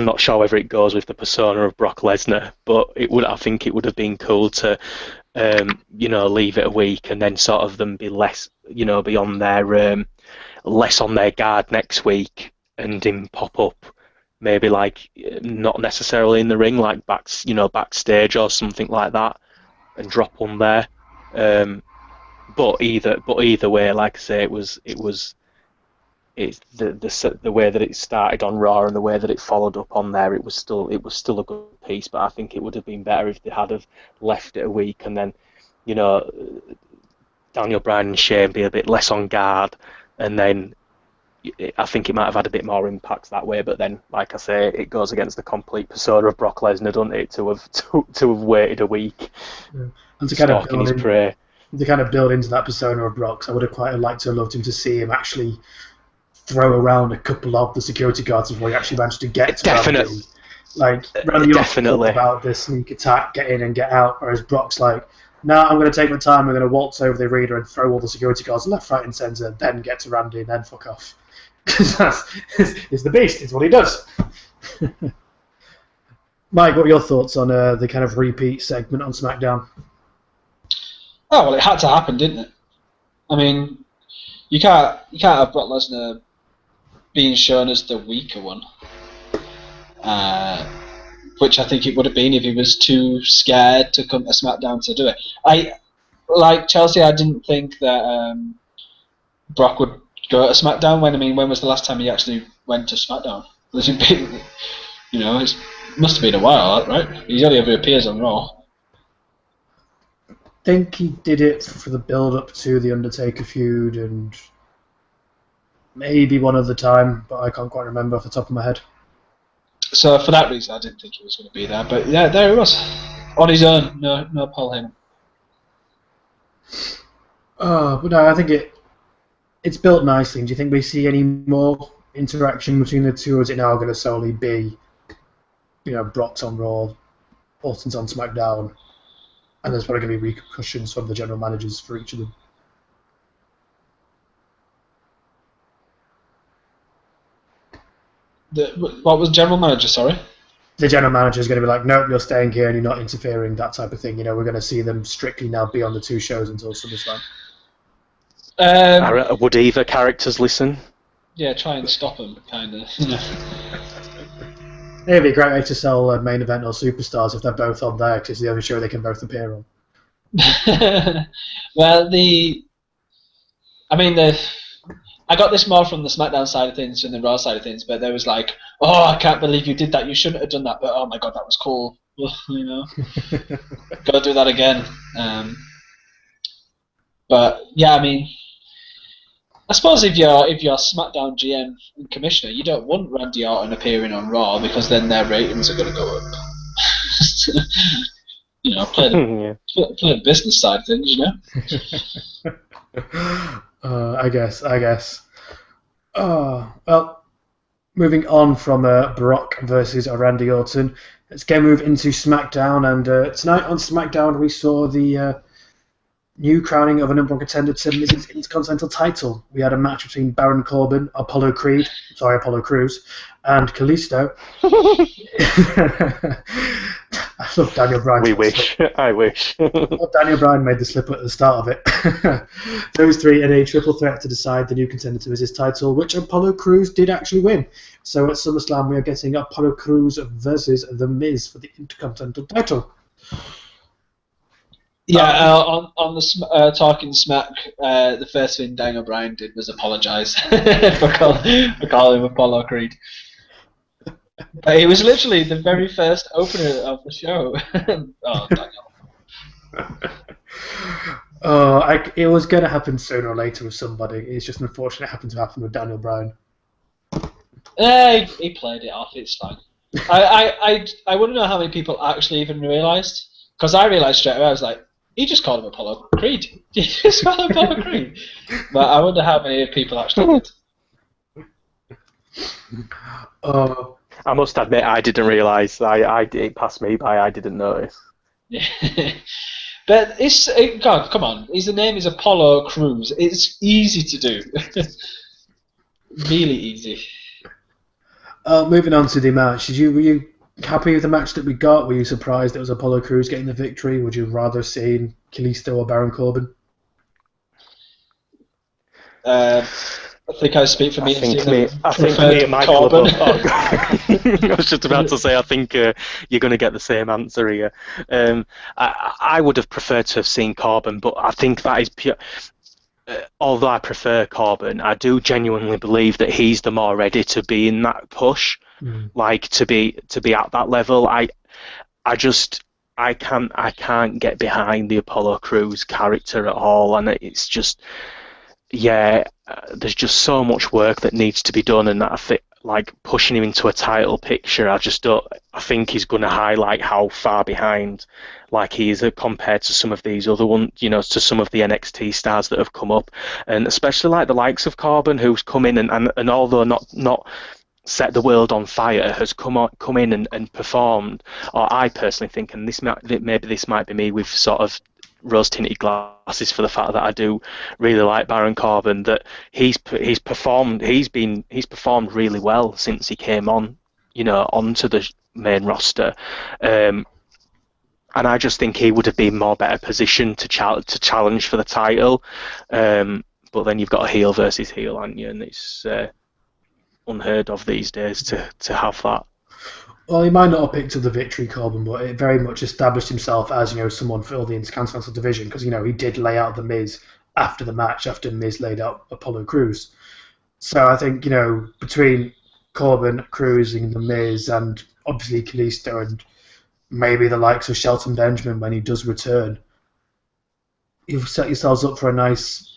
not sure whether it goes with the persona of Brock Lesnar, but I think it would have been cool to, leave it a week and then sort of them be less, be on their less on their guard next week, and him pop up, maybe like not necessarily in the ring, like backstage or something like that, and drop on there. But either way, like I say, it's the way that it started on Raw and the way that it followed up on there. It was still a good piece, but I think it would have been better if they had have left it a week and then, Daniel Bryan and Shane be a bit less on guard, and then I think it might have had a bit more impact that way. But then, like I say, it goes against the complete persona of Brock Lesnar, doesn't it, to have waited a week,
and to kind of
stalking his prey.
To kind of build into that persona of Brock, I would have quite liked to have loved him to see him actually throw around a couple of the security guards before he actually managed to get to
Definitely.
Randy. Like Randy
Definitely
about the sneak attack, get in and get out, whereas Brock's like, no, I'm going to take my time, I'm going to waltz over the arena and throw all the security guards left, right and centre, then get to Randy and then fuck off. Because it's the beast, it's what he does. Mike, what are your thoughts on the kind of repeat segment on SmackDown?
Oh, well, it had to happen, didn't it? I mean, you can't have Brock Lesnar being shown as the weaker one, which I think it would have been if he was too scared to come to SmackDown to do it. Like Chelsea, I didn't think that Brock would go to SmackDown. When was the last time he actually went to SmackDown? Has it been, it must have been a while, right? He only ever appears on Raw.
I think he did it for the build-up to the Undertaker feud and maybe one other time, but I can't quite remember off the top of my head.
So for that reason, I didn't think he was going to be there. But yeah, there he was, on his own. No Paul Heyman.
But no, I think it's built nicely. Do you think we see any more interaction between the two, or is it now going to solely be, Brock's on Raw, Orton's on SmackDown, and there's probably going to be repercussions from the general managers for each of them?
What was general manager, sorry?
The general manager is going to be like, nope, you're staying here and you're not interfering, that type of thing. We're going to see them strictly now be on the two shows until SummerSlam.
Would either characters listen?
Yeah, try and stop them, kind of.
It'd be a great way to sell main event or superstars if they're both on there, because it's the only show they can both appear on.
Well, I got this more from the SmackDown side of things than the Raw side of things, but there was like, oh, I can't believe you did that. You shouldn't have done that, but oh my god, that was cool. Gotta do that again. But yeah, I suppose if you're SmackDown GM and Commissioner, you don't want Randy Orton appearing on Raw because then their ratings are going to go up. Play the business side of things,
I guess. Oh, well, moving on from Brock versus Randy Orton, let's get move into SmackDown. And tonight on SmackDown, we saw the new crowning of a number one contender to Miz's Intercontinental title. We had a match between Baron Corbin, Apollo Crews, and Kalisto. I love Daniel Bryan.
We wish. I wish.
Daniel Bryan made the slip at the start of it. Those three in a triple threat to decide the new contender to Miz's title, which Apollo Crews did actually win. So at SummerSlam, we are getting Apollo Crews versus The Miz for the Intercontinental title.
Yeah, on the Talking Smack, the first thing Daniel Bryan did was apologise for calling him Apollo Creed. But it was literally the very first opener of the show. Oh, Daniel.
It was going to happen sooner or later with somebody. It's just unfortunate it happened to happen with Daniel Bryan.
He played it off, it's fine. I wouldn't know how many people actually even realised, because I realised straight away, I was like, he just called him Apollo Creed. He just called him Apollo Creed. But I wonder how many people actually did.
I must admit, I didn't realise. It passed me by. I didn't notice.
But God, come on. His name is Apollo Crews. It's easy to do. Really easy.
Moving on to the match. Were you happy with the match that we got? Were you surprised it was Apollo Crews getting the victory? Would you rather see Kalisto or Baron Corbin?
I think I speak for me.
I think me and Michael are both. I was just about to say, I think you're going to get the same answer here. I would have preferred to have seen Corbin, but I think that is pure. Although I prefer Corbin, I do genuinely believe that he's the more ready to be in that push, like to be at that level. I can't get behind the Apollo Crews character at all, and it's just. There's just so much work that needs to be done, and like pushing him into a title picture, I think he's going to highlight how far behind like he is compared to some of these other ones, to some of the NXT stars that have come up, and especially like the likes of Corbin, who's come in and although not set the world on fire, has come in and performed. Or I personally think, and this might be me with sort of rose-tinted glasses for the fact that I do really like Baron Corbin, that he's performed really well since he came on, onto the main roster, and I just think he would have been more better positioned to challenge for the title, but then you've got a heel versus heel, haven't you? And it's unheard of these days to have that.
Well, he might not have picked up the victory, Corbin, but it very much established himself as, someone for the Intercontinental division, because, he did lay out The Miz after the match, after Miz laid out Apollo Crews. So I think, between Corbin, Crews, and The Miz, and obviously Kalisto, and maybe the likes of Shelton Benjamin when he does return, you've set yourselves up for a nice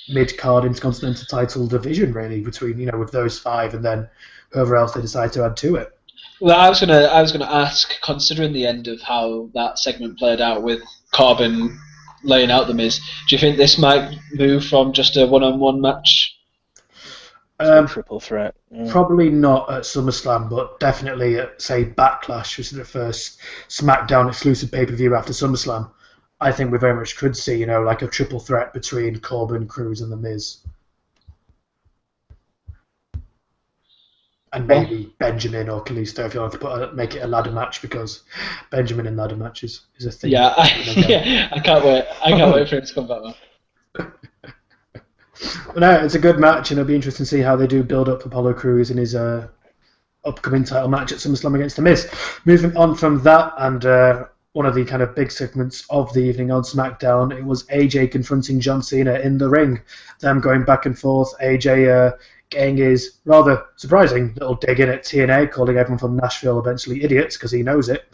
mid-card Intercontinental title division, really, between, with those five and then whoever else they decide to add to it.
Well, I was gonna ask, considering the end of how that segment played out with Corbin laying out The Miz, do you think this might move from just a one-on-one match
to a triple threat?
Probably not at SummerSlam, but definitely at, say, Backlash, which is the first SmackDown exclusive pay-per-view after SummerSlam. I think we very much could see, like a triple threat between Corbin, Crews, and The Miz. And maybe Benjamin or Kalisto if you want to make it a ladder match, because Benjamin in ladder matches is a thing.
Yeah, I can't wait. I can't wait for him to come back, man.
Well, no, it's a good match, and it'll be interesting to see how they do build up Apollo Crews in his upcoming title match at SummerSlam against The Miz. Moving on from that, and one of the kind of big segments of the evening on SmackDown, it was AJ confronting John Cena in the ring. Them going back and forth. AJ getting his rather surprising little dig in at TNA, calling everyone from Nashville eventually idiots because he knows it.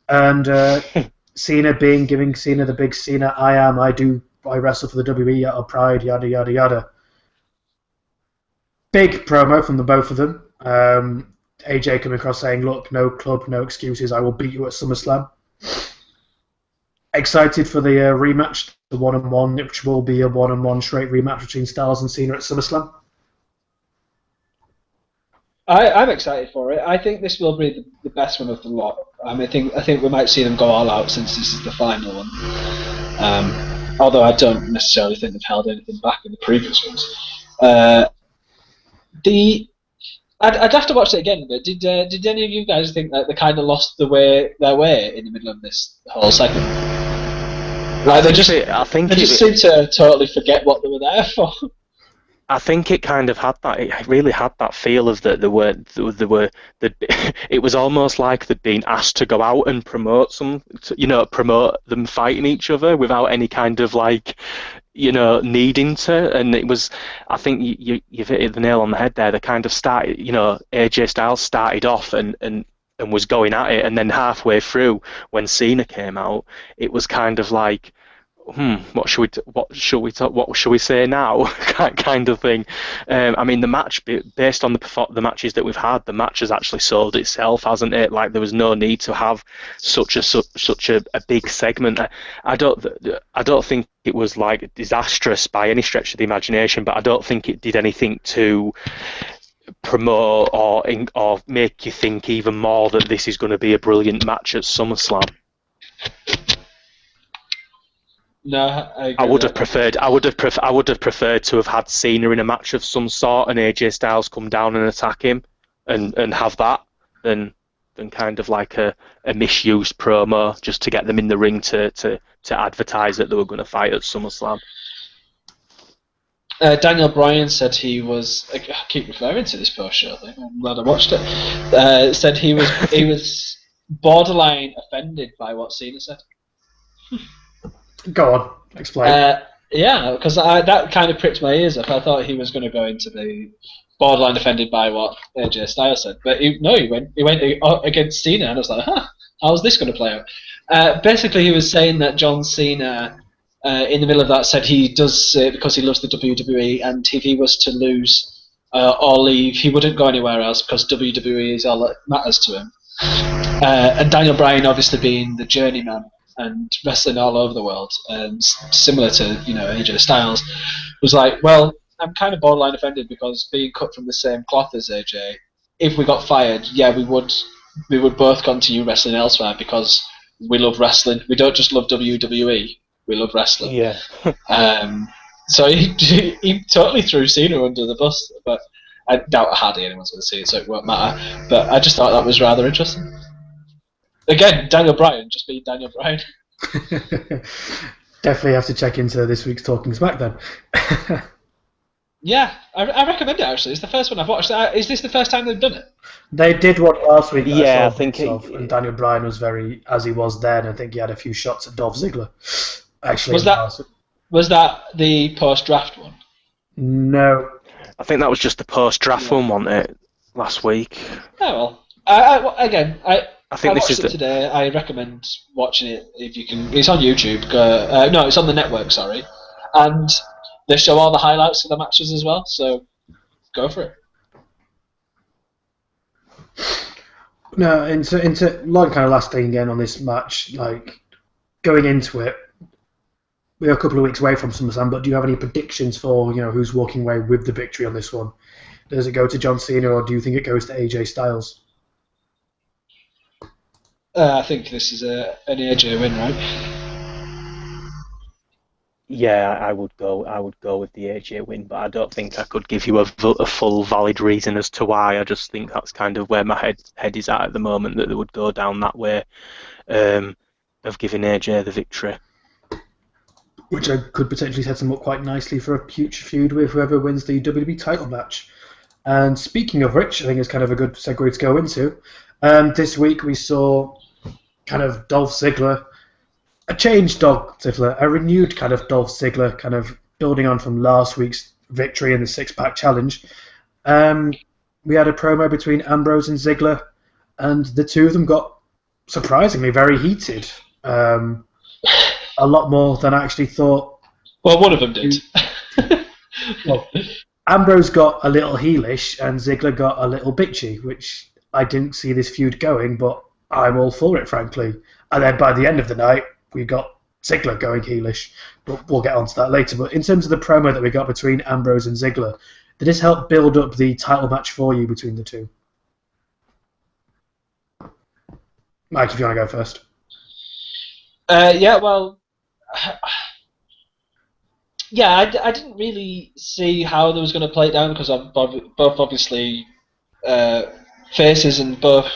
And Cena giving Cena the big Cena, I wrestle for the WWE out of pride, yada, yada, yada. Big promo from the both of them. AJ coming across saying, look, no club, no excuses, I will beat you at SummerSlam. Excited for the rematch, the one-on-one, which will be a one-on-one straight rematch between Styles and Cena at SummerSlam.
I'm excited for it. I think this will be the best one of the lot. I think we might see them go all out since this is the final one. Although I don't necessarily think they've held anything back in the previous ones. I'd have to watch it again. But did any of you guys think that they kind of lost their way in the middle of this whole segment? Like they just seem to totally forget what they were there for.
I think it kind of had that. It really had that feel of that it was almost like they'd been asked to go out and promote promote them fighting each other without any kind of needing to. And it was, I think you've hit the nail on the head there. They kind of started, AJ Styles started off and was going at it, and then halfway through when Cena came out, it was kind of like, what should we say now? kind of thing. I mean, the match, based on the matches that we've had, the match has actually sold itself, hasn't it? Like, there was no need to have such a big segment. I don't think it was like disastrous by any stretch of the imagination, but I don't think it did anything to promote or make you think even more that this is going to be a brilliant match at SummerSlam.
No,
I would have preferred to have had Cena in a match of some sort and AJ Styles come down and attack him and have that than kind of like a misused promo just to get them in the ring to advertise that they were going to fight at SummerSlam.
Daniel Bryan said he was. I keep referring to this post-show thing. I'm glad I watched it. Said he was borderline offended by what Cena said.
Go on, explain.
Yeah, because that kind of pricked my ears up. I thought he was going to go into the borderline offended by what AJ Styles said, but he went against Cena, and I was like, how's this going to play out? Basically, he was saying that John Cena, in the middle of that, said he does it because he loves the WWE, and if he was to lose or leave, he wouldn't go anywhere else because WWE is all that matters to him. And Daniel Bryan, obviously being the journeyman and wrestling all over the world, and similar to AJ Styles, was like, well, I'm kind of borderline offended because being cut from the same cloth as AJ, if we got fired, yeah, we would both continue wrestling elsewhere because we love wrestling. We don't just love WWE, we love wrestling.
Yeah.
So he totally threw Cena under the bus, but I doubt hardly anyone's going to see it, so it won't matter. But I just thought that was rather interesting. Again, Daniel Bryan, just being Daniel Bryan.
Definitely have to check into this week's Talking Smack then.
Yeah, I recommend it actually. It's the first one I've watched. Is this the first time they've done it?
They did one last week.
Yeah, I think
and Daniel Bryan was very, as he was then. I think he had a few shots at Dolph Ziggler. Actually,
was that the post-draft one?
No,
I think that was just the post-draft one, wasn't it? Last week.
Oh well. I think
this is
today. I recommend watching it if you can. It's on YouTube. No, it's on the network. Sorry, and they show all the highlights of the matches as well. So go for it.
No, into long kind of last thing again on this match. Like going into it, we're a couple of weeks away from SummerSlam. But do you have any predictions for who's walking away with the victory on this one? Does it go to John Cena or do you think it goes to AJ Styles?
I think this is an AJ win, right?
Yeah, I would go with the AJ win, but I don't think I could give you a full valid reason as to why. I just think that's kind of where my head is at the moment, that they would go down that way of giving AJ the victory.
Which could potentially set them up quite nicely for a future feud with whoever wins the WWE title match. And speaking of which, I think it's kind of a good segue to go into. This week we saw kind of Dolph Ziggler, a changed Dolph Ziggler, a renewed kind of Dolph Ziggler, kind of building on from last week's victory in the six-pack challenge. We had a promo between Ambrose and Ziggler, and the two of them got surprisingly very heated. A lot more than I actually thought.
Well, one of them did.
Well, Ambrose got a little heelish, and Ziggler got a little bitchy, which I didn't see this feud going, but I'm all for it, frankly. And then by the end of the night, we got Ziggler going heelish, but we'll get onto that later. But in terms of the promo that we got between Ambrose and Ziggler, Did this help build up the title match for you between the two? Mike, if you want to go first.
Yeah, well, yeah, I didn't really see how they was going to play it down because both obviously faces and both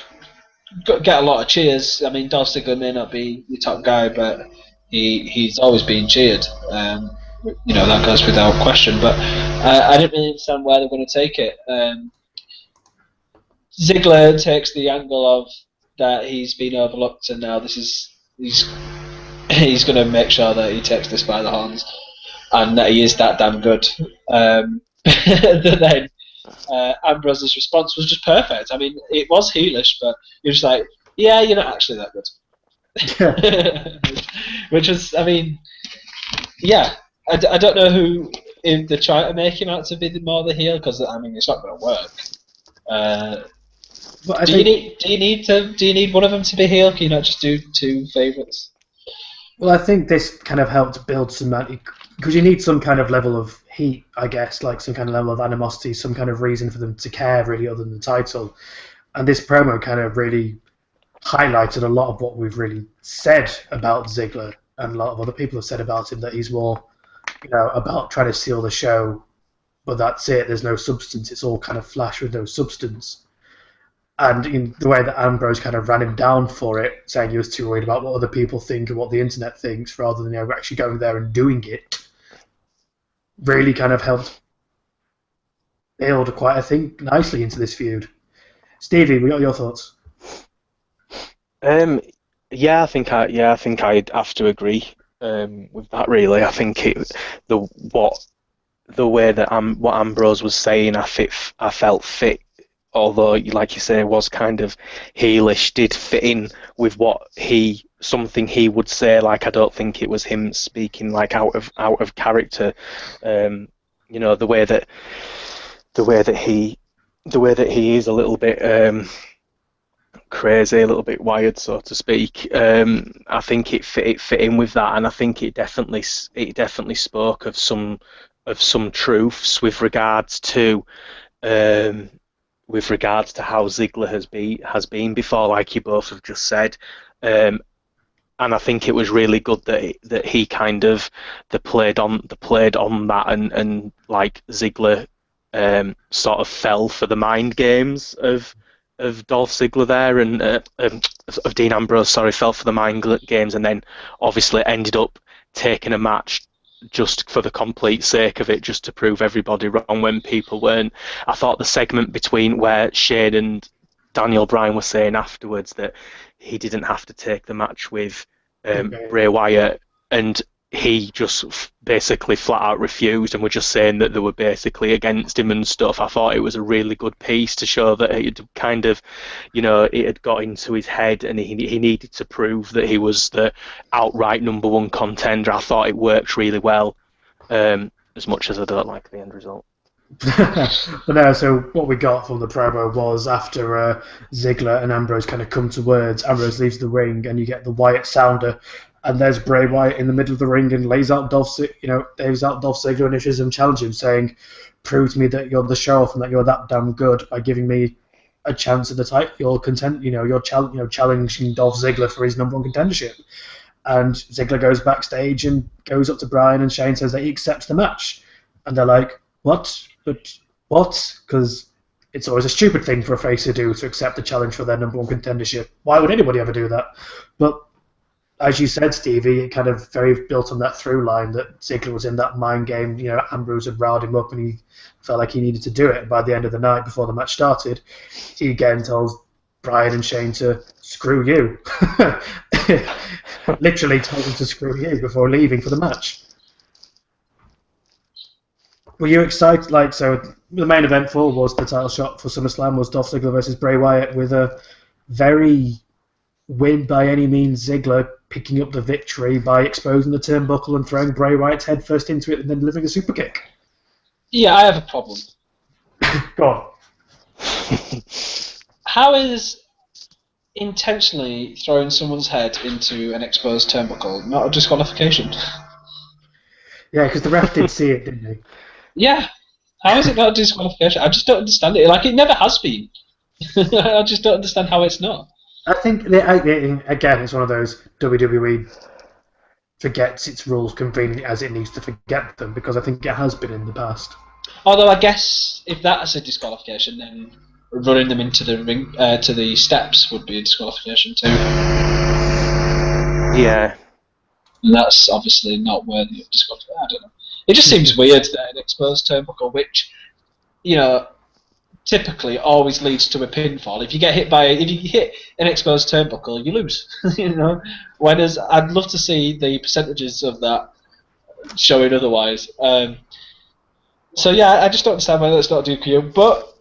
get a lot of cheers. I mean, Dolph Ziggler may not be your top guy, but he's always been cheered. That goes without question. But I didn't really understand where they're going to take it. Ziggler takes the angle of that he's been overlooked, and now he's going to make sure that he takes this by the horns, and that he is that damn good. Then Ambrose's response was just perfect. I mean, it was heelish, but you're just like, yeah, you're not actually that good. Which was, I mean, yeah. I don't know who if they're trying to make him out to be more the heel, because I mean it's not going to work. Do you need one of them to be heel? Can you not just do two favourites?
Well, I think this kind of helped build some, because you need some kind of level of heat, I guess, like some kind of level of animosity, some kind of reason for them to care, really, other than the title. And this promo kind of really highlighted a lot of what we've really said about Ziggler, and a lot of other people have said about him, that he's more, about trying to steal the show, but that's it. There's no substance. It's all kind of flash with no substance. And in the way that Ambrose kind of ran him down for it, saying he was too worried about what other people think and what the internet thinks, rather than actually going there and doing it, really kind of helped build quite, I think, nicely into this feud. Stevie, what are your thoughts?
I think I'd have to agree with that. Really, I think what Ambrose was saying, I felt fit. Although, like you say, was kind of heelish, did fit in with something he would say. Like, I don't think it was him speaking like out of character. The way that he is a little bit crazy, a little bit wired, so to speak. I think it fit in with that, and I think it definitely spoke of some truths with regards to how Ziggler has been before, like you both have just said. And I think it was really good that he kind of played on that, and like Ziggler sort of fell for the mind games of Dolph Ziggler there, and of Dean Ambrose, fell for the mind games, and then obviously ended up taking a match just for the complete sake of it, just to prove everybody wrong when people weren't. I thought the segment between where Shane and Daniel Bryan were saying afterwards that he didn't have to take the match with Bray Wyatt, and he just basically flat out refused and were just saying that they were basically against him and stuff. I thought it was a really good piece to show that it kind of, it had got into his head, and he needed to prove that he was the outright number one contender. I thought it worked really well, as much as I don't like the end result.
But no, so what we got from the promo was after Ziggler and Ambrose kind of come to words, Ambrose leaves the ring, and you get the Wyatt sounder. And there's Bray Wyatt in the middle of the ring and lays out Dolph Ziggler and issues him, challenge him, saying, "Prove to me that you're the show-off and that you're that damn good by giving me a chance at the title. You're challenging Dolph Ziggler for his number one contendership." And Ziggler goes backstage and goes up to Bryan, and Shane says that he accepts the match, and they're like, "What? But what?" Because it's always a stupid thing for a face to do, to accept the challenge for their number one contendership. Why would anybody ever do that? But as you said, Stevie, it kind of very built on that through line that Ziggler was in that mind game. Ambrose had riled him up, and he felt like he needed to do it. And by the end of the night, before the match started, he again tells Bryan and Shane to screw you. Literally told them to screw you before leaving for the match. Were you excited? So the main event was the title shot for SummerSlam was Dolph Ziggler versus Bray Wyatt, with a very win by any means Ziggler picking up the victory by exposing the turnbuckle and throwing Bray Wyatt's head first into it and then delivering a super kick.
Yeah, I have a problem.
Go on.
How is intentionally throwing someone's head into an exposed turnbuckle not a disqualification?
Yeah, because the ref did see it, didn't he?
Yeah. How is it not a disqualification? I just don't understand it. Like, it never has been. I just don't understand how it's not.
I think, again, it's one of those WWE forgets its rules conveniently as it needs to forget them, because I think it has been in the past.
Although I guess if that's a disqualification, then running them into the ring to the steps would be a disqualification too.
Yeah.
And that's obviously not worthy of disqualification. I don't know. It just seems weird that an exposed turnbuckle, which, typically always leads to a pinfall. If you hit an exposed turnbuckle, you lose. Whereas I'd love to see the percentages of that showing otherwise. So yeah, I just don't understand why that's not a DQ, but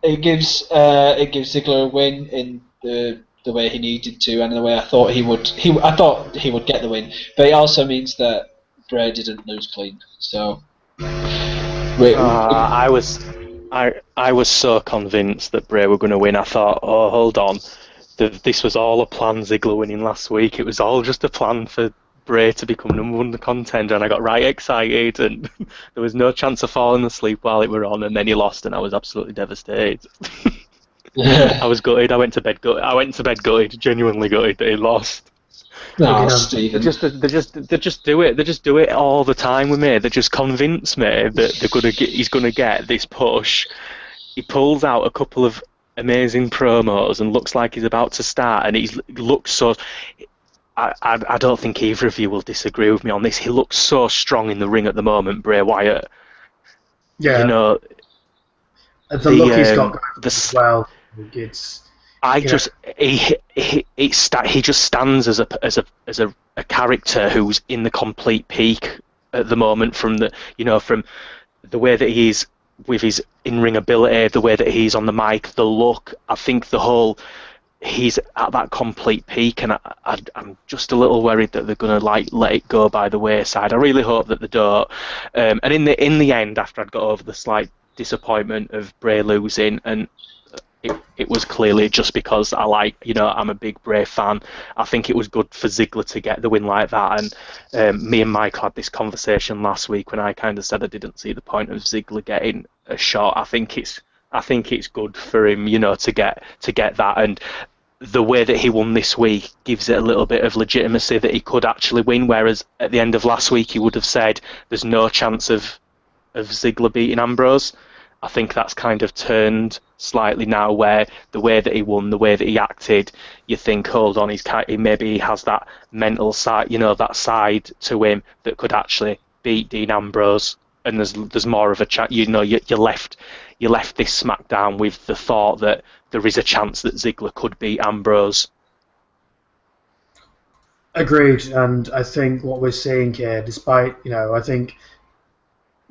it gives Ziggler a win in the way he needed to, and the way I thought he would. I thought he would get the win, but it also means that Bray didn't lose clean. So
I was so convinced that Bray were going to win. I thought, oh, hold on, this was all a plan. Ziggler winning last week. It was all just a plan for Bray to become #1 contender, and I got right excited, and there was no chance of falling asleep while it were on, and then he lost, and I was absolutely devastated. I was gutted. I went to bed gutted, genuinely gutted that he lost.
No, Stephen.
They just do it. They just do it all the time with me. They just convince me that he's gonna get this push. He pulls out a couple of amazing promos and looks like he's about to start, and he looks so. I don't think either of you will disagree with me on this. He looks so strong in the ring at the moment, Bray Wyatt.
Yeah.
The
look he's got going as well. He
just stands as a character who's in the complete peak at the moment from the way that he is with his in-ring ability, the way that he's on the mic, the look. I think he's at that complete peak, and I'm just a little worried that they're gonna let it go by the wayside. I really hope that they don't. And in the end, after I'd got over the slight disappointment of Bray losing, and it was clearly just because I'm a big Bray fan. I think it was good for Ziggler to get the win like that, and me and Mike had this conversation last week when I kind of said I didn't see the point of Ziggler getting a shot. I think it's good for him, to get that, and the way that he won this week gives it a little bit of legitimacy that he could actually win. Whereas at the end of last week, he would have said there's no chance of Ziggler beating Ambrose. I think that's kind of turned slightly now, where the way that he won, the way that he acted, you think, hold on, maybe he has that mental side, that side to him that could actually beat Dean Ambrose, and there's more of a chance. You left this SmackDown with the thought that there is a chance that Ziggler could beat Ambrose.
Agreed, and I think what we're seeing here, despite I think.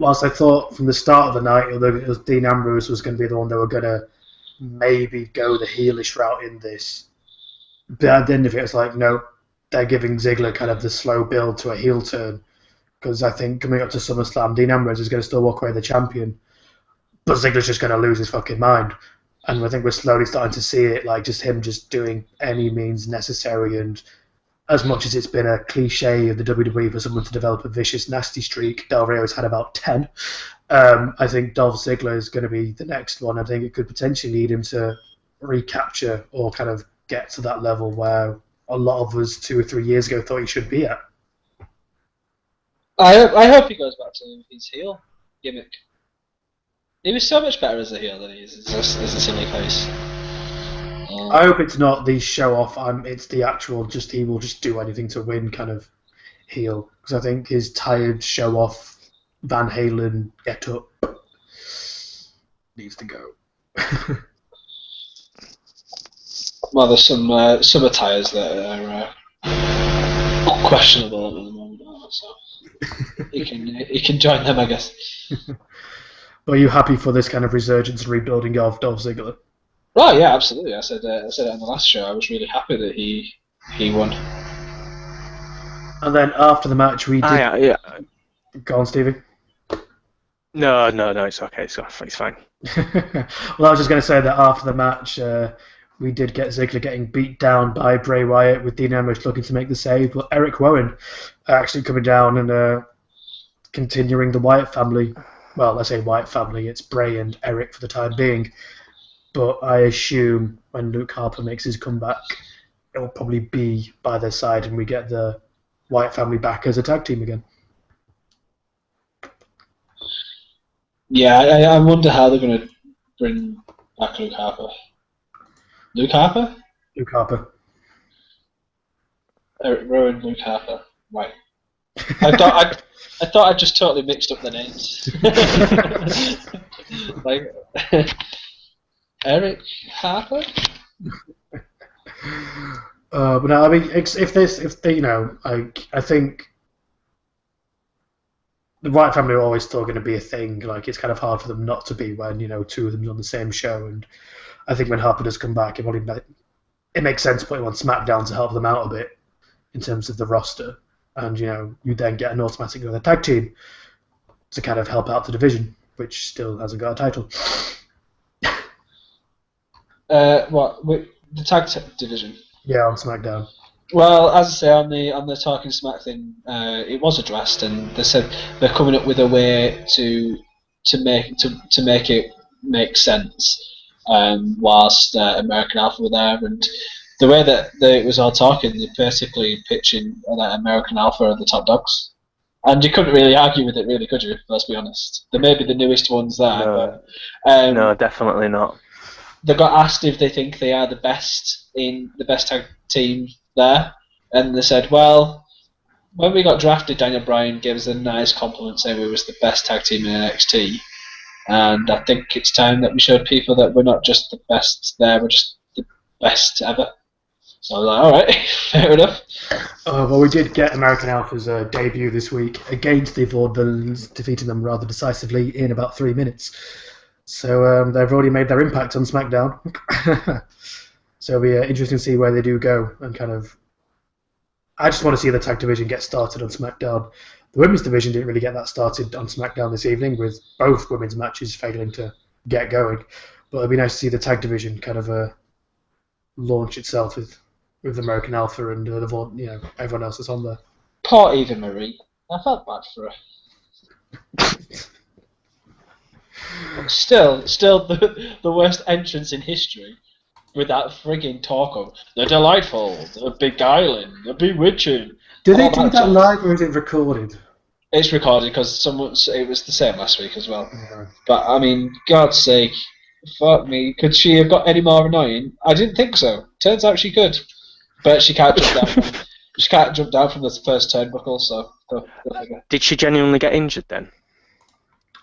Whilst I thought from the start of the night, although it was Dean Ambrose was going to be the one that were going to maybe go the heelish route in this, but at the end of it, it's like, no, they're giving Ziggler kind of the slow build to a heel turn, because I think coming up to SummerSlam, Dean Ambrose is going to still walk away the champion, but Ziggler's just going to lose his fucking mind, and I think we're slowly starting to see it, like just him just doing any means necessary, and as much as it's been a cliche of the WWE for someone to develop a vicious, nasty streak, Del Rio's had about 10. I think Dolph Ziggler is going to be the next one. I think it could potentially lead him to recapture or kind of get to that level where a lot of us 2 or 3 years ago thought he should be at.
I hope he goes back to his heel gimmick. He was so much better as a heel than he is as a silly face.
I hope it's not the show off. It's the actual he will just do anything to win kind of heel, because I think his tired show off Van Halen get up needs to go.
Well, there's some attires that are questionable at the moment, so he can join them, I guess.
But are you happy for this kind of resurgence and rebuilding of Dolph Ziggler?
Right, yeah, absolutely. I said it on the last show. I was really happy that he won.
And then after the match, we did.
Yeah.
Go on, Stevie.
No, it's okay. It's fine.
Well, I was just going to say that after the match, we did get Ziggler getting beat down by Bray Wyatt, with Dean Ambrose looking to make the save, but Eric Rowan actually coming down and continuing the Wyatt family well, I say White family, it's Bray and Eric for the time being. But I assume when Luke Harper makes his comeback, it will probably be by their side, and we get the White family back as a tag team again.
Yeah, I wonder how they're going to bring back Luke Harper. Luke Harper?
Luke Harper.
Eric Rowan, Luke Harper. Right. I thought I just totally mixed up the names. Like Eric Harper.
But no, I mean, if they, I think the White family are always still going to be a thing. Like, it's kind of hard for them not to be when two of them on the same show. And I think when Harper does come back, it makes sense to put him on SmackDown to help them out a bit in terms of the roster. And you then get an automatic other tag team to kind of help out the division, which still hasn't got a title.
The tag division?
Yeah, on SmackDown.
Well, as I say, on the Talking Smack thing, it was addressed, and they said they're coming up with a way to make it make sense, whilst American Alpha were there, and the way that it was all talking, they're basically pitching that American Alpha are the top dogs, and you couldn't really argue with it, really, could you? Let's be honest. They may be the newest ones there,
No.
but
No, definitely not.
they got asked if they think they are the best tag team there, and they said, well, when we got drafted, Daniel Bryan gave us a nice compliment saying we was the best tag team in NXT, and I think it's time that we showed people that we're not just the best there, we're just the best ever. So I was like, alright, fair enough.
Well, we did get American Alpha's debut this week against the Vaudevillains, defeating them rather decisively in about 3 minutes. So they've already made their impact on SmackDown. So it'll be interesting to see where they do go, and kind of. I just want to see the tag division get started on SmackDown. The women's division didn't really get that started on SmackDown this evening, with both women's matches failing to get going. But it'll be nice to see the tag division kind of launch itself with American Alpha and everyone else that's on there.
Poor Eva Marie. I felt bad for her. Still the worst entrance in history. With that frigging talk of the delightful, the beguiling, the bewitching.
Did they do that live or is it recorded?
It's recorded because it was the same last week as well.
Yeah.
But I mean, God's sake, fuck me, could she have got any more annoying? I didn't think so. Turns out she could, but she can't jump down. She can't jump down from the first turnbuckle. So go figure.
Did she genuinely get injured then?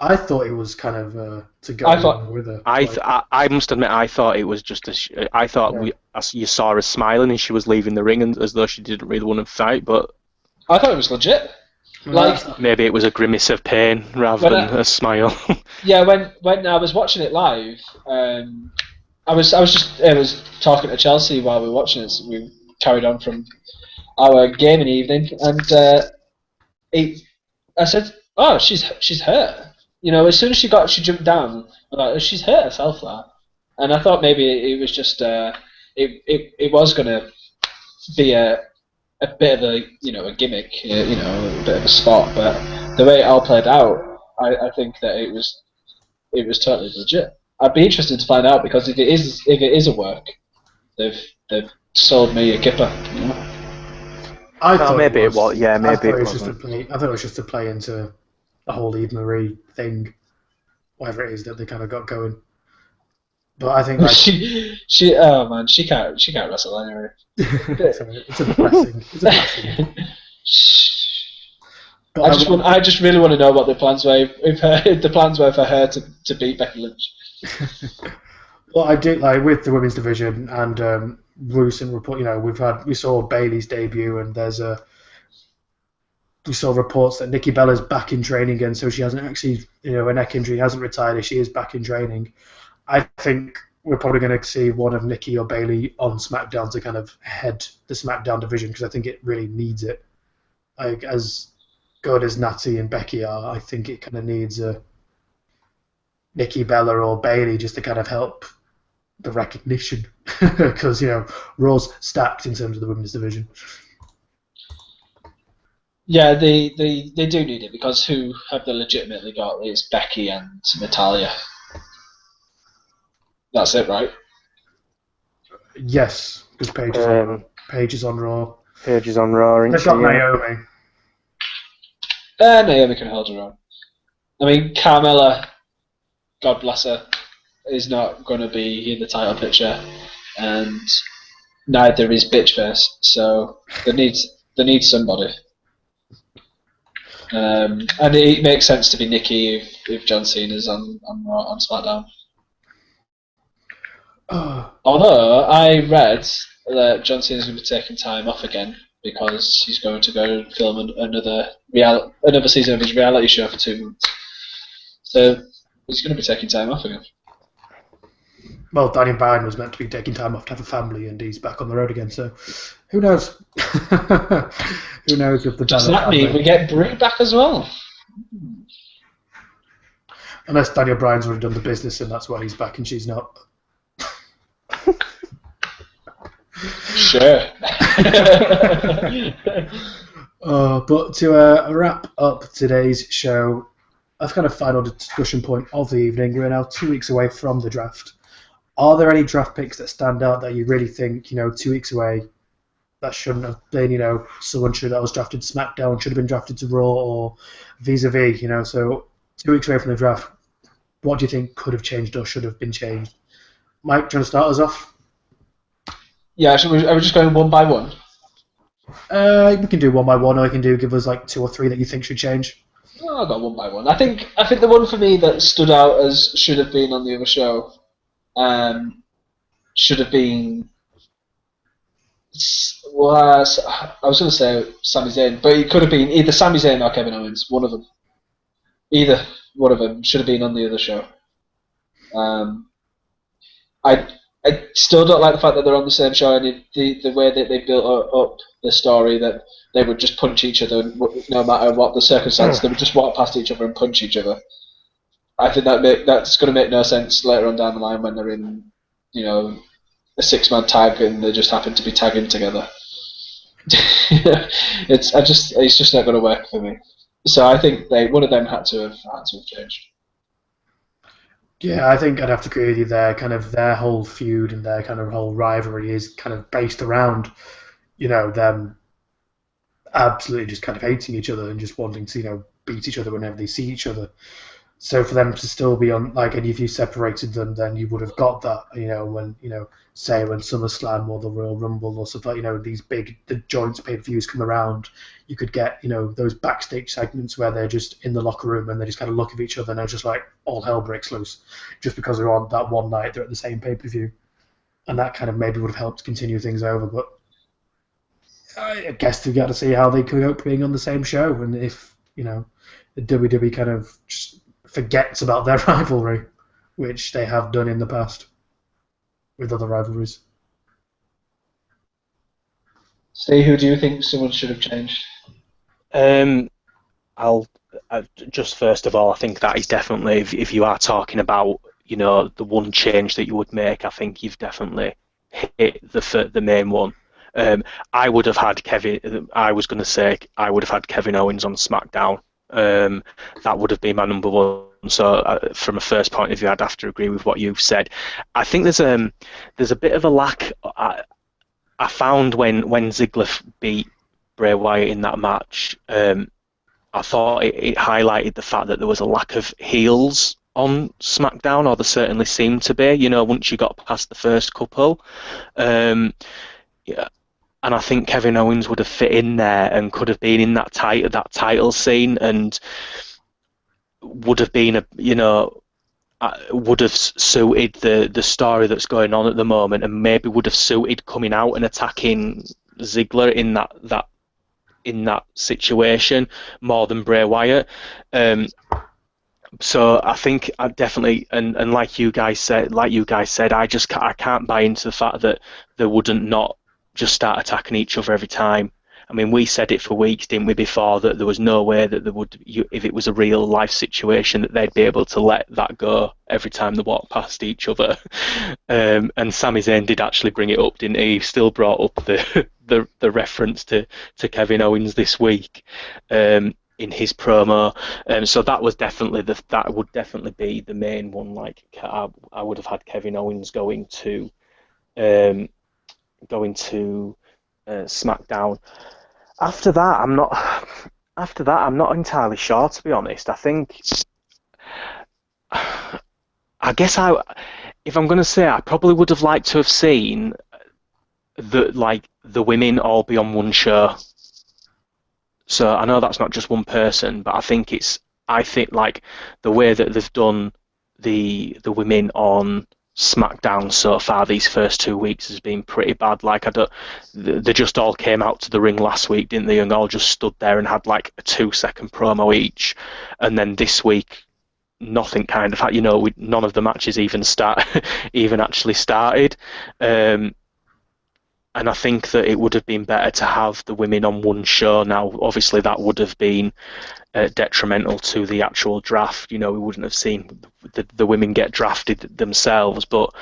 I thought it was kind of to go along with her.
I must admit, I thought it was just I thought you saw her smiling and she was leaving the ring, and as though she didn't really want to fight. But
I thought it was legit. Like,
maybe it was a grimace of pain rather than a smile.
Yeah, when I was watching it live, I was talking to Chelsea while we were watching it. So we carried on from our gaming evening, and I said, "Oh, she's hurt." As soon as she jumped down, I'm like, she's hurt herself there. And I thought maybe it was just it was gonna be a bit of a gimmick, a bit of a spot, but the way it all played out, I think that it was totally legit. I'd be interested to find out, because if it is a work, they've sold me a kipper.
I thought
maybe it was. Yeah, maybe
I thought it was just to play into the whole Eve Marie thing, whatever it is that they kind of got going. But I think
she oh man, she can't wrestle anyway.
It's a blessing. It's a blessing.
But I just really want to know what the plans were. If the plans were for her to beat Becky Lynch.
Well, I did with the women's division and recent report. We saw Bayley's debut, and we saw reports that Nikki Bella's back in training again, so she hasn't actually, a neck injury, hasn't retired. She is back in training. I think we're probably going to see one of Nikki or Bayley on SmackDown to kind of head the SmackDown division, because I think it really needs it. Like, as good as Natty and Becky are, I think it kind of needs a Nikki Bella or Bayley just to kind of help the recognition, because Raw's stacked in terms of the women's division.
Yeah, they do need it because who have they legitimately got? It's Becky and Natalia. That's it, right?
Yes, because Paige is on Raw.
Paige is on Raw, isn't
They've
she?
got
Yeah.
Naomi.
Naomi can hold her own. I mean, Carmella, God bless her, is not going to be in the title picture, and neither is Bitchface. So they need somebody. And it makes sense to be Nikki if John Cena's on SmackDown. Although I read that John Cena's going to be taking time off again because he's going to go and film another season of his reality show for 2 months. So he's going to be taking time off again.
Well, Daniel Bryan was meant to be taking time off to have a family, and he's back on the road again. So, who knows? Who knows if the
Does that mean we get Brie back as well?
Unless Daniel Bryan's already done the business, and that's why he's back, and she's not.
Sure.
But to wrap up today's show, that's kind of final discussion point of the evening. We're now 2 weeks away from the draft. Are there any draft picks that stand out that you really think, 2 weeks away, that shouldn't have been, someone that was drafted to SmackDown should have been drafted to Raw or vis-a-vis, so 2 weeks away from the draft, what do you think could have changed or should have been changed? Mike, do you want to start us off?
Yeah, are we just going one by one?
We can do one by one, or you can give us like 2 or 3 that you think should change.
Oh, I'll go one by one. I think the one for me that stood out as should have been on the other show, should have been. Was I was going to say Sami Zayn, but it could have been either Sami Zayn or Kevin Owens. One of them. Either one of them should have been on the other show. I still don't like the fact that they're on the same show, and the way that they built up the story that they would just punch each other no matter what the circumstance. They would just walk past each other and punch each other. I think that's going to make no sense later on down the line when they're in, a 6-man tag and they just happen to be tagging together. It's just not going to work for me. So I think one of them had to have changed.
Yeah, I think I'd have to agree with you there. Kind of their whole feud and their kind of whole rivalry is kind of based around, them absolutely just kind of hating each other and just wanting to, beat each other whenever they see each other. So for them to still be on, like, and if you separated them, then you would have got that, when, say when SummerSlam or the Royal Rumble or stuff like, these big, the joint pay-per-views come around, you could get, those backstage segments where they're just in the locker room and they just kind of look at each other and they're just like, all hell breaks loose, just because they're on that one night, they're at the same pay-per-view. And that kind of maybe would have helped continue things over, but I guess we've got to see how they cope being on the same show, and if, the WWE kind of just forgets about their rivalry, which they have done in the past with other rivalries.
Steve, who do you think someone should have changed?
I'll just first of all, I think that is definitely, if you are talking about, the one change that you would make, I think you've definitely hit the main one. I would have had Kevin. I was going to say I would have had Kevin Owens on SmackDown. That would have been my number one. So from a first point of view, I'd have to agree with what you've said. I think there's a bit of a lack. I found when Ziggler beat Bray Wyatt in that match, I thought it highlighted the fact that there was a lack of heels on SmackDown, or there certainly seemed to be. Once you got past the first couple, yeah. And I think Kevin Owens would have fit in there and could have been in that title scene and would have been would have suited the story that's going on at the moment, and maybe would have suited coming out and attacking Ziggler in that situation more than Bray Wyatt. So I think I definitely, and like you guys said, I can't buy into the fact that they wouldn't not just start attacking each other every time. I mean, we said it for weeks, didn't we, before, that there was no way that there would, if it was a real life situation, that they'd be able to let that go every time they walked past each other. And Sami Zayn did actually bring it up, didn't he? He still brought up the reference to Kevin Owens this week in his promo. So that was definitely that would definitely be the main one. Like, I would have had Kevin Owens going to SmackDown. After that, I'm not entirely sure, to be honest. I think, I guess if I'm going to say, I probably would have liked to have seen the women all be on one show. So I know that's not just one person, but I think like the way that they've done the women on SmackDown so far these first 2 weeks has been pretty bad. Like, they just all came out to the ring last week, didn't they, and all just stood there and had like a 2-second promo each. And then this week, nothing kind of, none of the matches even actually started. And I think that it would have been better to have the women on one show. Now, obviously, that would have been detrimental to the actual draft. We wouldn't have seen the women get drafted themselves. But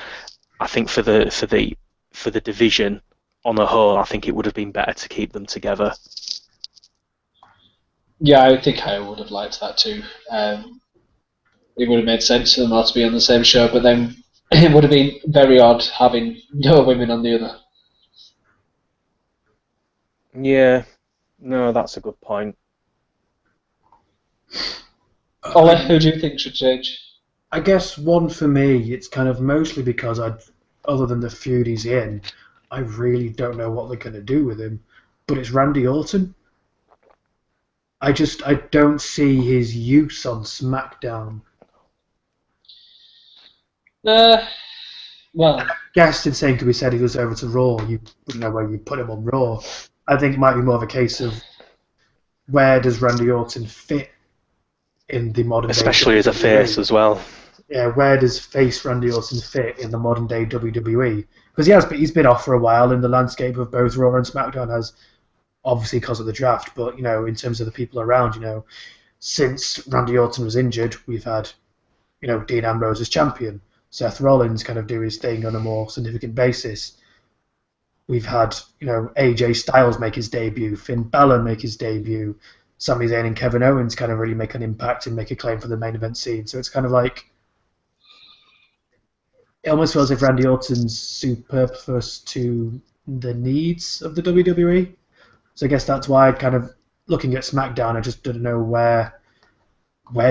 I think for the division on a whole, I think it would have been better to keep them together.
Yeah, I think I would have liked that too. It would have made sense for them all to be on the same show, but then it would have been very odd having no women on the other.
Yeah, no, that's a good point.
Ollie, who do you think should change?
I guess one for me, it's kind of mostly because other than the feud he's in, I really don't know what they're going to do with him. But it's Randy Orton. I don't see his use on SmackDown.
Well,
I guess in saying, could we said he goes over to Raw, you wouldn't know where you put him on Raw. I think it might be more of a case of where does Randy Orton fit in the modern day,
especially as a face as well.
Yeah, where does face Randy Orton fit in the modern day WWE? Because he's been off for a while, and the landscape of both Raw and SmackDown has, obviously because of the draft, but in terms of the people around, since Randy Orton was injured, we've had Dean Ambrose as champion, Seth Rollins kind of do his thing on a more significant basis. We've had, AJ Styles make his debut, Finn Balor make his debut, Sami Zayn and Kevin Owens kind of really make an impact and make a claim for the main event scene. So it's kind of like, it almost feels like Randy Orton's superfluous to the needs of the WWE. So I guess that's why kind of looking at SmackDown, I just don't know where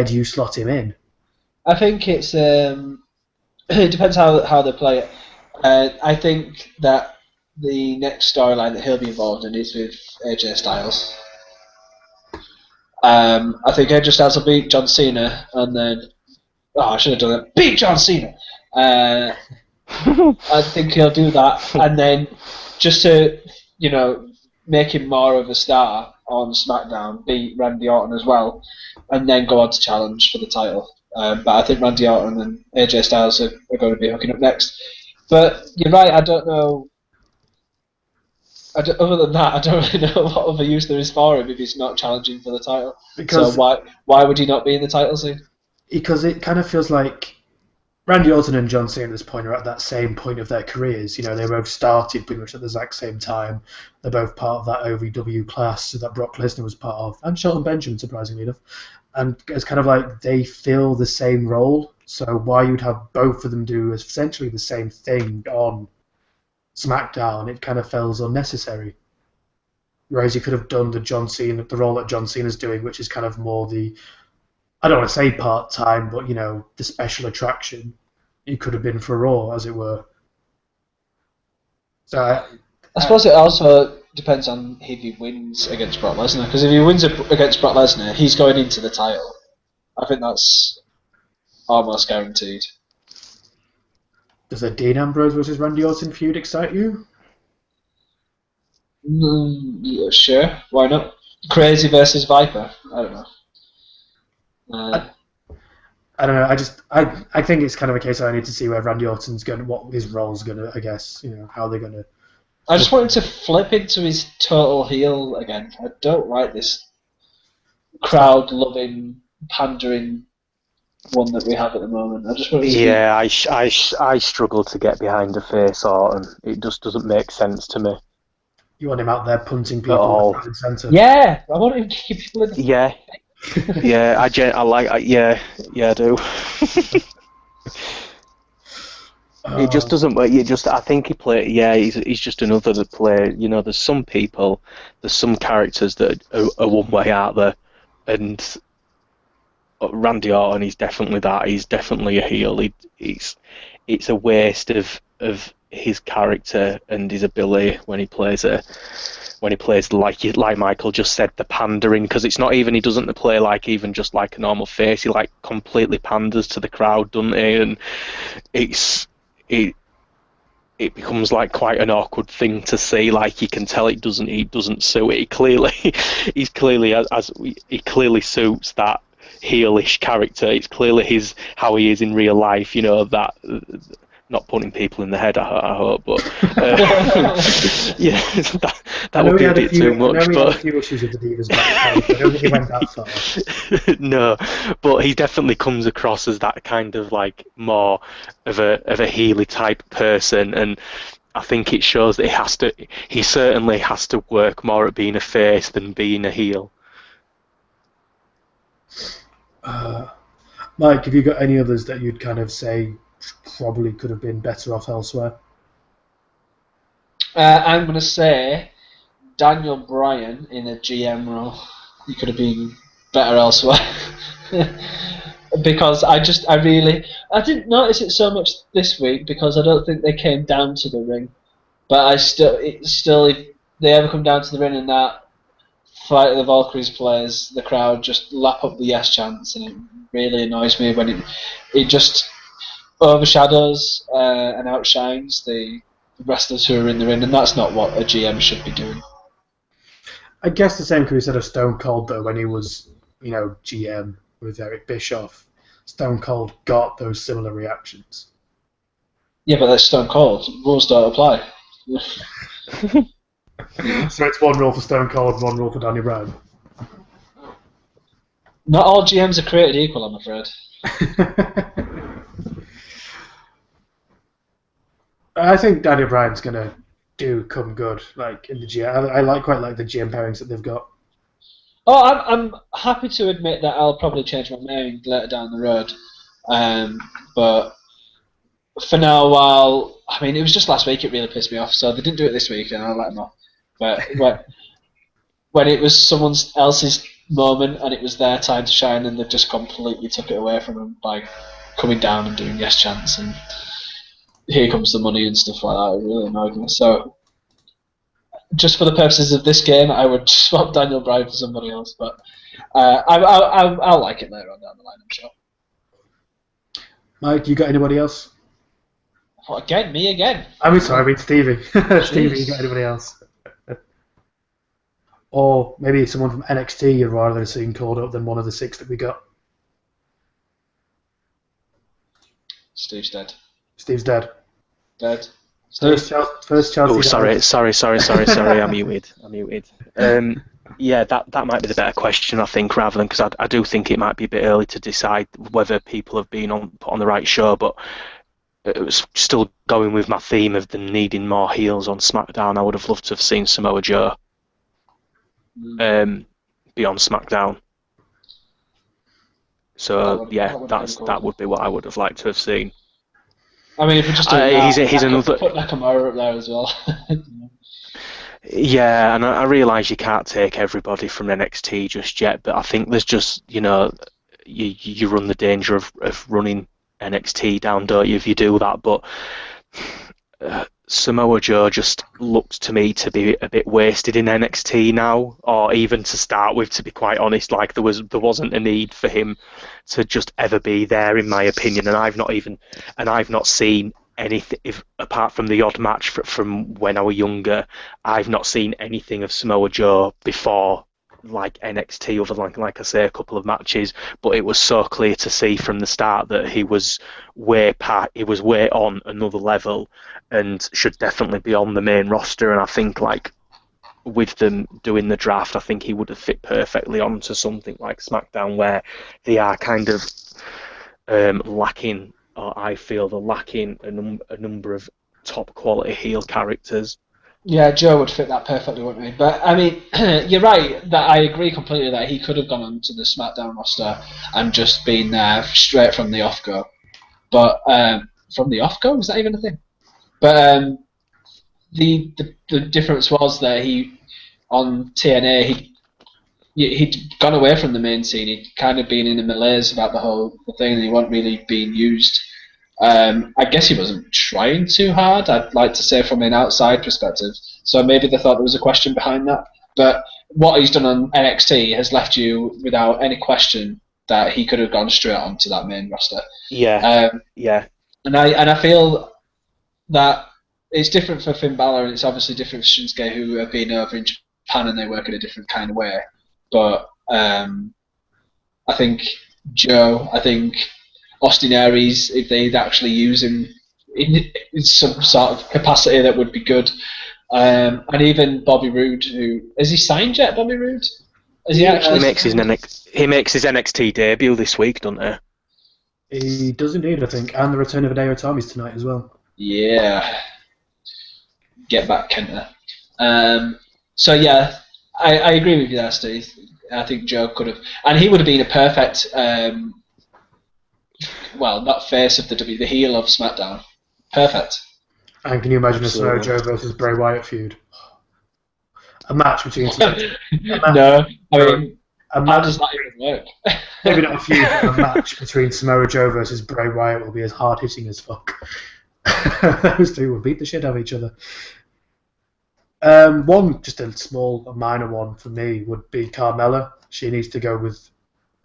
do you slot him in?
I think it's it depends how they play it. I think that the next storyline that he'll be involved in is with AJ Styles. I think AJ Styles will beat John Cena, and then I should have done that. Beat John Cena. I think he'll do that, and then just to make him more of a star on SmackDown, beat Randy Orton as well, and then go on to challenge for the title. But I think Randy Orton and AJ Styles are going to be hooking up next. But you're right, I don't know. Other than that, I don't really know what other use there is for him if he's not challenging for the title. So why would he not be in the title scene?
Because it kind of feels like Randy Orton and John Cena at this point are at that same point of their careers. They both started pretty much at the exact same time. They're both part of that OVW class that Brock Lesnar was part of, and Shelton Benjamin, surprisingly enough. And it's kind of like they fill the same role. So why you'd have both of them do essentially the same thing on SmackDown, it kind of feels unnecessary. Whereas you could have done the role that John Cena's doing, which is kind of more the, I don't want to say part-time, but the special attraction. It could have been for Raw, as it were. So
I suppose it also depends on if he wins against Brock Lesnar, because if he wins against Brock Lesnar, he's going into the title. I think that's almost guaranteed.
Does a Dean Ambrose versus Randy Orton feud excite you?
Yeah, sure, why not? Crazy versus Viper, I don't know.
I don't know. I think it's kind of a case I need to see where Randy Orton's going, what his role's going to, I guess, how they're going to
I just want him to flip into his total heel again. I don't like this crowd-loving, pandering one that we have at the moment. I just want him to be...
Yeah, I struggle to get behind a face Orton. It just doesn't make sense to me.
You want him out there punting
At
people
all.
left, right, and centre.
Yeah, I want him to keep people in the...
Yeah, yeah, I do. It just doesn't work. I think he play. Yeah, he's just another that play. You know, there's some people, there's some characters that are one way out there, and Randy Orton, he's definitely that. He's definitely a heel. It's a waste of his character and his ability when he plays like Michael just said, the pandering, because it's not even, he doesn't play like even just like a normal face. He like completely panders to the crowd, doesn't he? And it becomes like quite an awkward thing to see. Like you can tell he doesn't suit it. He clearly suits that heelish character. It's clearly how he is in real life. You know, that not putting people in the head. I hope, but yeah, that would be a bit too much.
I know he had
But
a few issues with the Divas backstage. I don't think he went that far.
no, but he definitely comes across as that kind of like more of a heely type person, and I think it shows that he certainly has to work more at being a face than being a heel.
Mike, have you got any others that you'd kind of say probably could have been better off elsewhere?
I'm going to say Daniel Bryan in a GM role. He could have been better elsewhere. Because I didn't notice it so much this week because I don't think they came down to the ring. But if they ever come down to the ring and that Fight of the Valkyries plays, the crowd just lap up the yes chants, and it really annoys me when it just overshadows and outshines the wrestlers who are in the ring, and that's not what a GM should be doing.
I guess the same could be said of Stone Cold, though, when he was, GM with Eric Bischoff. Stone Cold got those similar reactions.
Yeah, but that's Stone Cold. Rules don't apply.
So it's one rule for Stone Cold, one rule for Daniel Bryan.
Not all GMs are created equal, I'm afraid.
I think Daniel Bryan's gonna come good, like in the GM. I quite like the GM pairings that they've got.
Oh, I'm happy to admit that I'll probably change my mind later down the road. But for now, it was just last week it really pissed me off, so they didn't do it this week, and I'll let them off. But when it was someone else's moment and it was their time to shine, and they just completely took it away from them by coming down and doing yes chants and here comes the money and stuff like that, it really annoyed me. So, just for the purposes of this game, I would swap Daniel Bryan for somebody else, but I'll like it later on down the line, I'm sure.
Mike, you got anybody else?
What, again? Me again?
I'm sorry, I mean Stevie. Stevie, you got anybody else? Or maybe someone from NXT you'd rather have seen called up than one of the 6 that we got?
Steve's dead.
Steve's dead.
Dead.
First Chelsea.
Oh, sorry. I'm muted. Yeah, that might be the better question, I think, rather than, because I do think it might be a bit early to decide whether people have been put on the right show, but it was still going with my theme of them needing more heels on SmackDown. I would have loved to have seen Samoa Joe be on SmackDown. So that would be what I would have liked to have seen.
I mean, if we just
he's another.
Put Nakamura up there as well.
Yeah, and I realise you can't take everybody from NXT just yet, but I think there's just, you run the danger of running NXT down, don't you, if you do that. But Samoa Joe just looked to me to be a bit wasted in NXT now, or even to start with, to be quite honest. Like there wasn't a need for him to just ever be there, in my opinion. And I've not seen anything apart from the odd match from when I was younger. I've not seen anything of Samoa Joe before like NXT other than, like I say, a couple of matches, but it was so clear to see from the start that he was way on another level and should definitely be on the main roster. And I think like with them doing the draft, I think he would have fit perfectly onto something like SmackDown, where they are kind of lacking, or I feel they're lacking a number of top quality heel characters.
Yeah, Joe would fit that perfectly, wouldn't he? But I mean, you're right that I agree completely that he could have gone onto the SmackDown roster and just been there straight from the off go. But from the off go, is that even a thing? But the difference was that he on TNA he'd gone away from the main scene. He'd kind of been in a malaise about the thing, and he wasn't really being used. I guess he wasn't trying too hard, I'd like to say, from an outside perspective. So maybe they thought there was a question behind that. But what he's done on NXT has left you without any question that he could have gone straight onto that main roster.
Yeah, yeah.
And I feel that it's different for Finn Balor, and it's obviously different for Shinsuke, who have been over in Japan and they work in a different kind of way. But I think Austin Aries, if they'd actually use him in some sort of capacity, that would be good. And even Bobby Roode, who has he signed yet? Bobby Roode? Has he actually?
He makes his NXT debut this week, doesn't he?
He does indeed, I think, and the return of Hideo Itami's tonight as well.
Yeah. Get back, Kenta. So yeah, I agree with you there, Steve. I think Joe could have, and he would have been a perfect. Well, not face of the heel of SmackDown. Perfect.
And can you imagine a Samoa Joe versus Bray Wyatt feud? A match between
No, I mean, how does that even work?
Maybe not a feud, but a match between Samoa Joe versus Bray Wyatt will be as hard hitting as fuck. Those two will beat the shit out of each other. One, just a small, a minor one for me would be Carmella. She needs to go with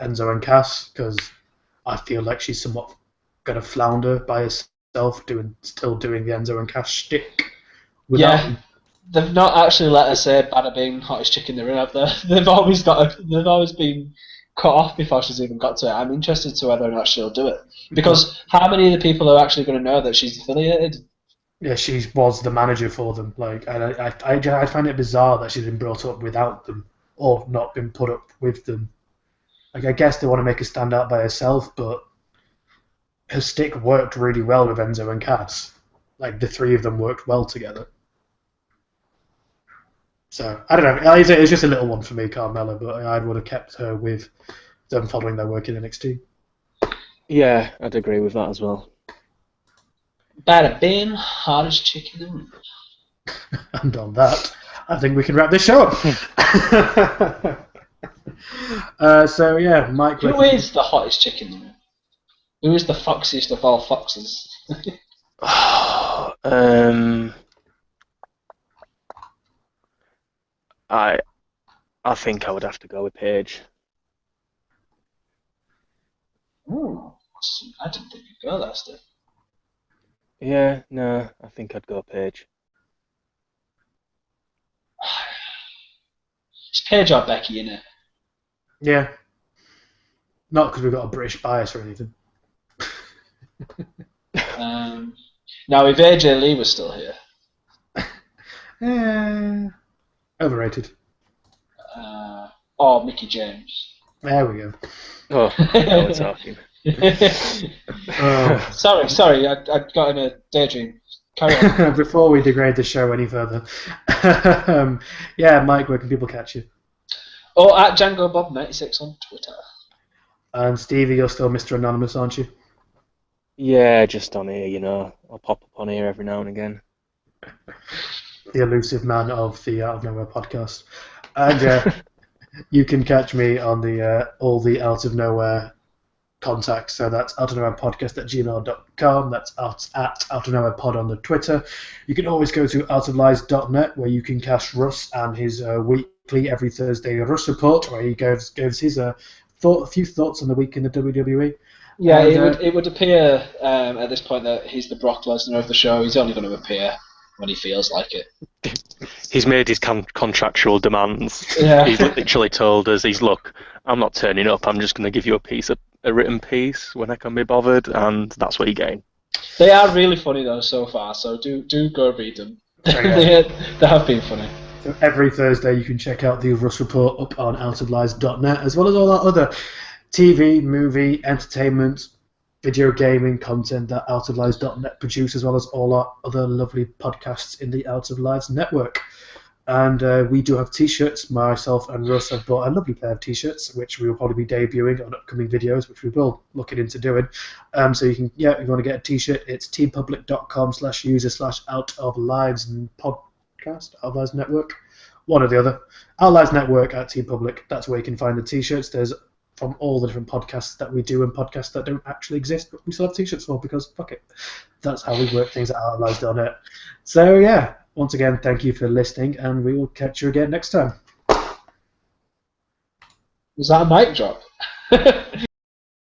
Enzo and Cass because I feel like she's somewhat going to flounder by herself, still doing the Enzo and Cass shtick.
Yeah, they've not actually let her say "Bada bing, hottest chick in the room," have they? They've always been cut off before she's even got to it. I'm interested to whether or not she'll do it because how many of the people are actually going to know that she's affiliated?
Yeah, she was the manager for them. Like, I find it bizarre that she's been brought up without them or not been put up with them. Like, I guess they want to make her stand out by herself, but her stick worked really well with Enzo and Cass. Like, the three of them worked well together. So, I don't know. It's just a little one for me, Carmella, but I would have kept her with them following their work in NXT.
Yeah, I'd agree with that as well.
Bada bing, hottest chick in the room.
And on that, I think we can wrap this show up. So, yeah, Mike...
Who is the hottest chick in the room? Who is the foxiest of all foxes?
I think I would have to go with Paige.
Ooh, I didn't think you'd go there, Steve.
Yeah, no, I think I'd go Paige.
It's Paige or Becky, innit?
Yeah. Not because we've got a British bias or anything.
Now, if AJ Lee was still here.
Overrated.
Or Mickey James.
There we go.
Oh, now we're talking.
Sorry, I got in a daydream. Carry on.
Before we degrade the show any further. Yeah, Mike, where can people catch you?
Oh, at Django Bob 96 on Twitter.
And Stevie, you're still Mr. Anonymous, aren't you?
Yeah, just on here, you know. I'll pop up on here every now and again.
The elusive man of the Out of Nowhere podcast. And you can catch me on the all the Out of Nowhere contacts. So that's outofnowherepodcast@gmail.com. That's at Out of Nowhere Pod on the Twitter. You can always go to outoflies.net where you can catch Russ and his weekly every Thursday Russ report, where he gives his a few thoughts on the week in the WWE.
Yeah, and, it would appear at this point that he's the Brock Lesnar of the show. He's only going to appear. when he feels like it.
He's made his contractual demands.
Yeah.
He's literally told us, look, I'm not turning up, I'm just going to give you a written piece when I can be bothered, and that's what you gain.
They are really funny though so far, so do go read them.
Yeah.
They have been funny.
So every Thursday you can check out the Russ Report up on outoflies.net, as well as all that other TV, movie, entertainment, video gaming content that outoflies.net produce, as well as all our other lovely podcasts in the Out of Lives network. And we do have t-shirts. Myself and Russ have bought a lovely pair of t-shirts, which we will probably be debuting on upcoming videos, which we will looking into doing. So you can, if you want to get a t-shirt, it's teampublic.com/user/out-of-lives and podcast, Out of Lives Network, one or the other. Out of Lives Network at Team Public. That's where you can find the t-shirts. There's from all the different podcasts that we do and podcasts that don't actually exist, but we still have t-shirts for because fuck it. That's how we work things at outoflives.net. So yeah. Once again, thank you for listening, and we will catch you again next time.
Was that a mic drop?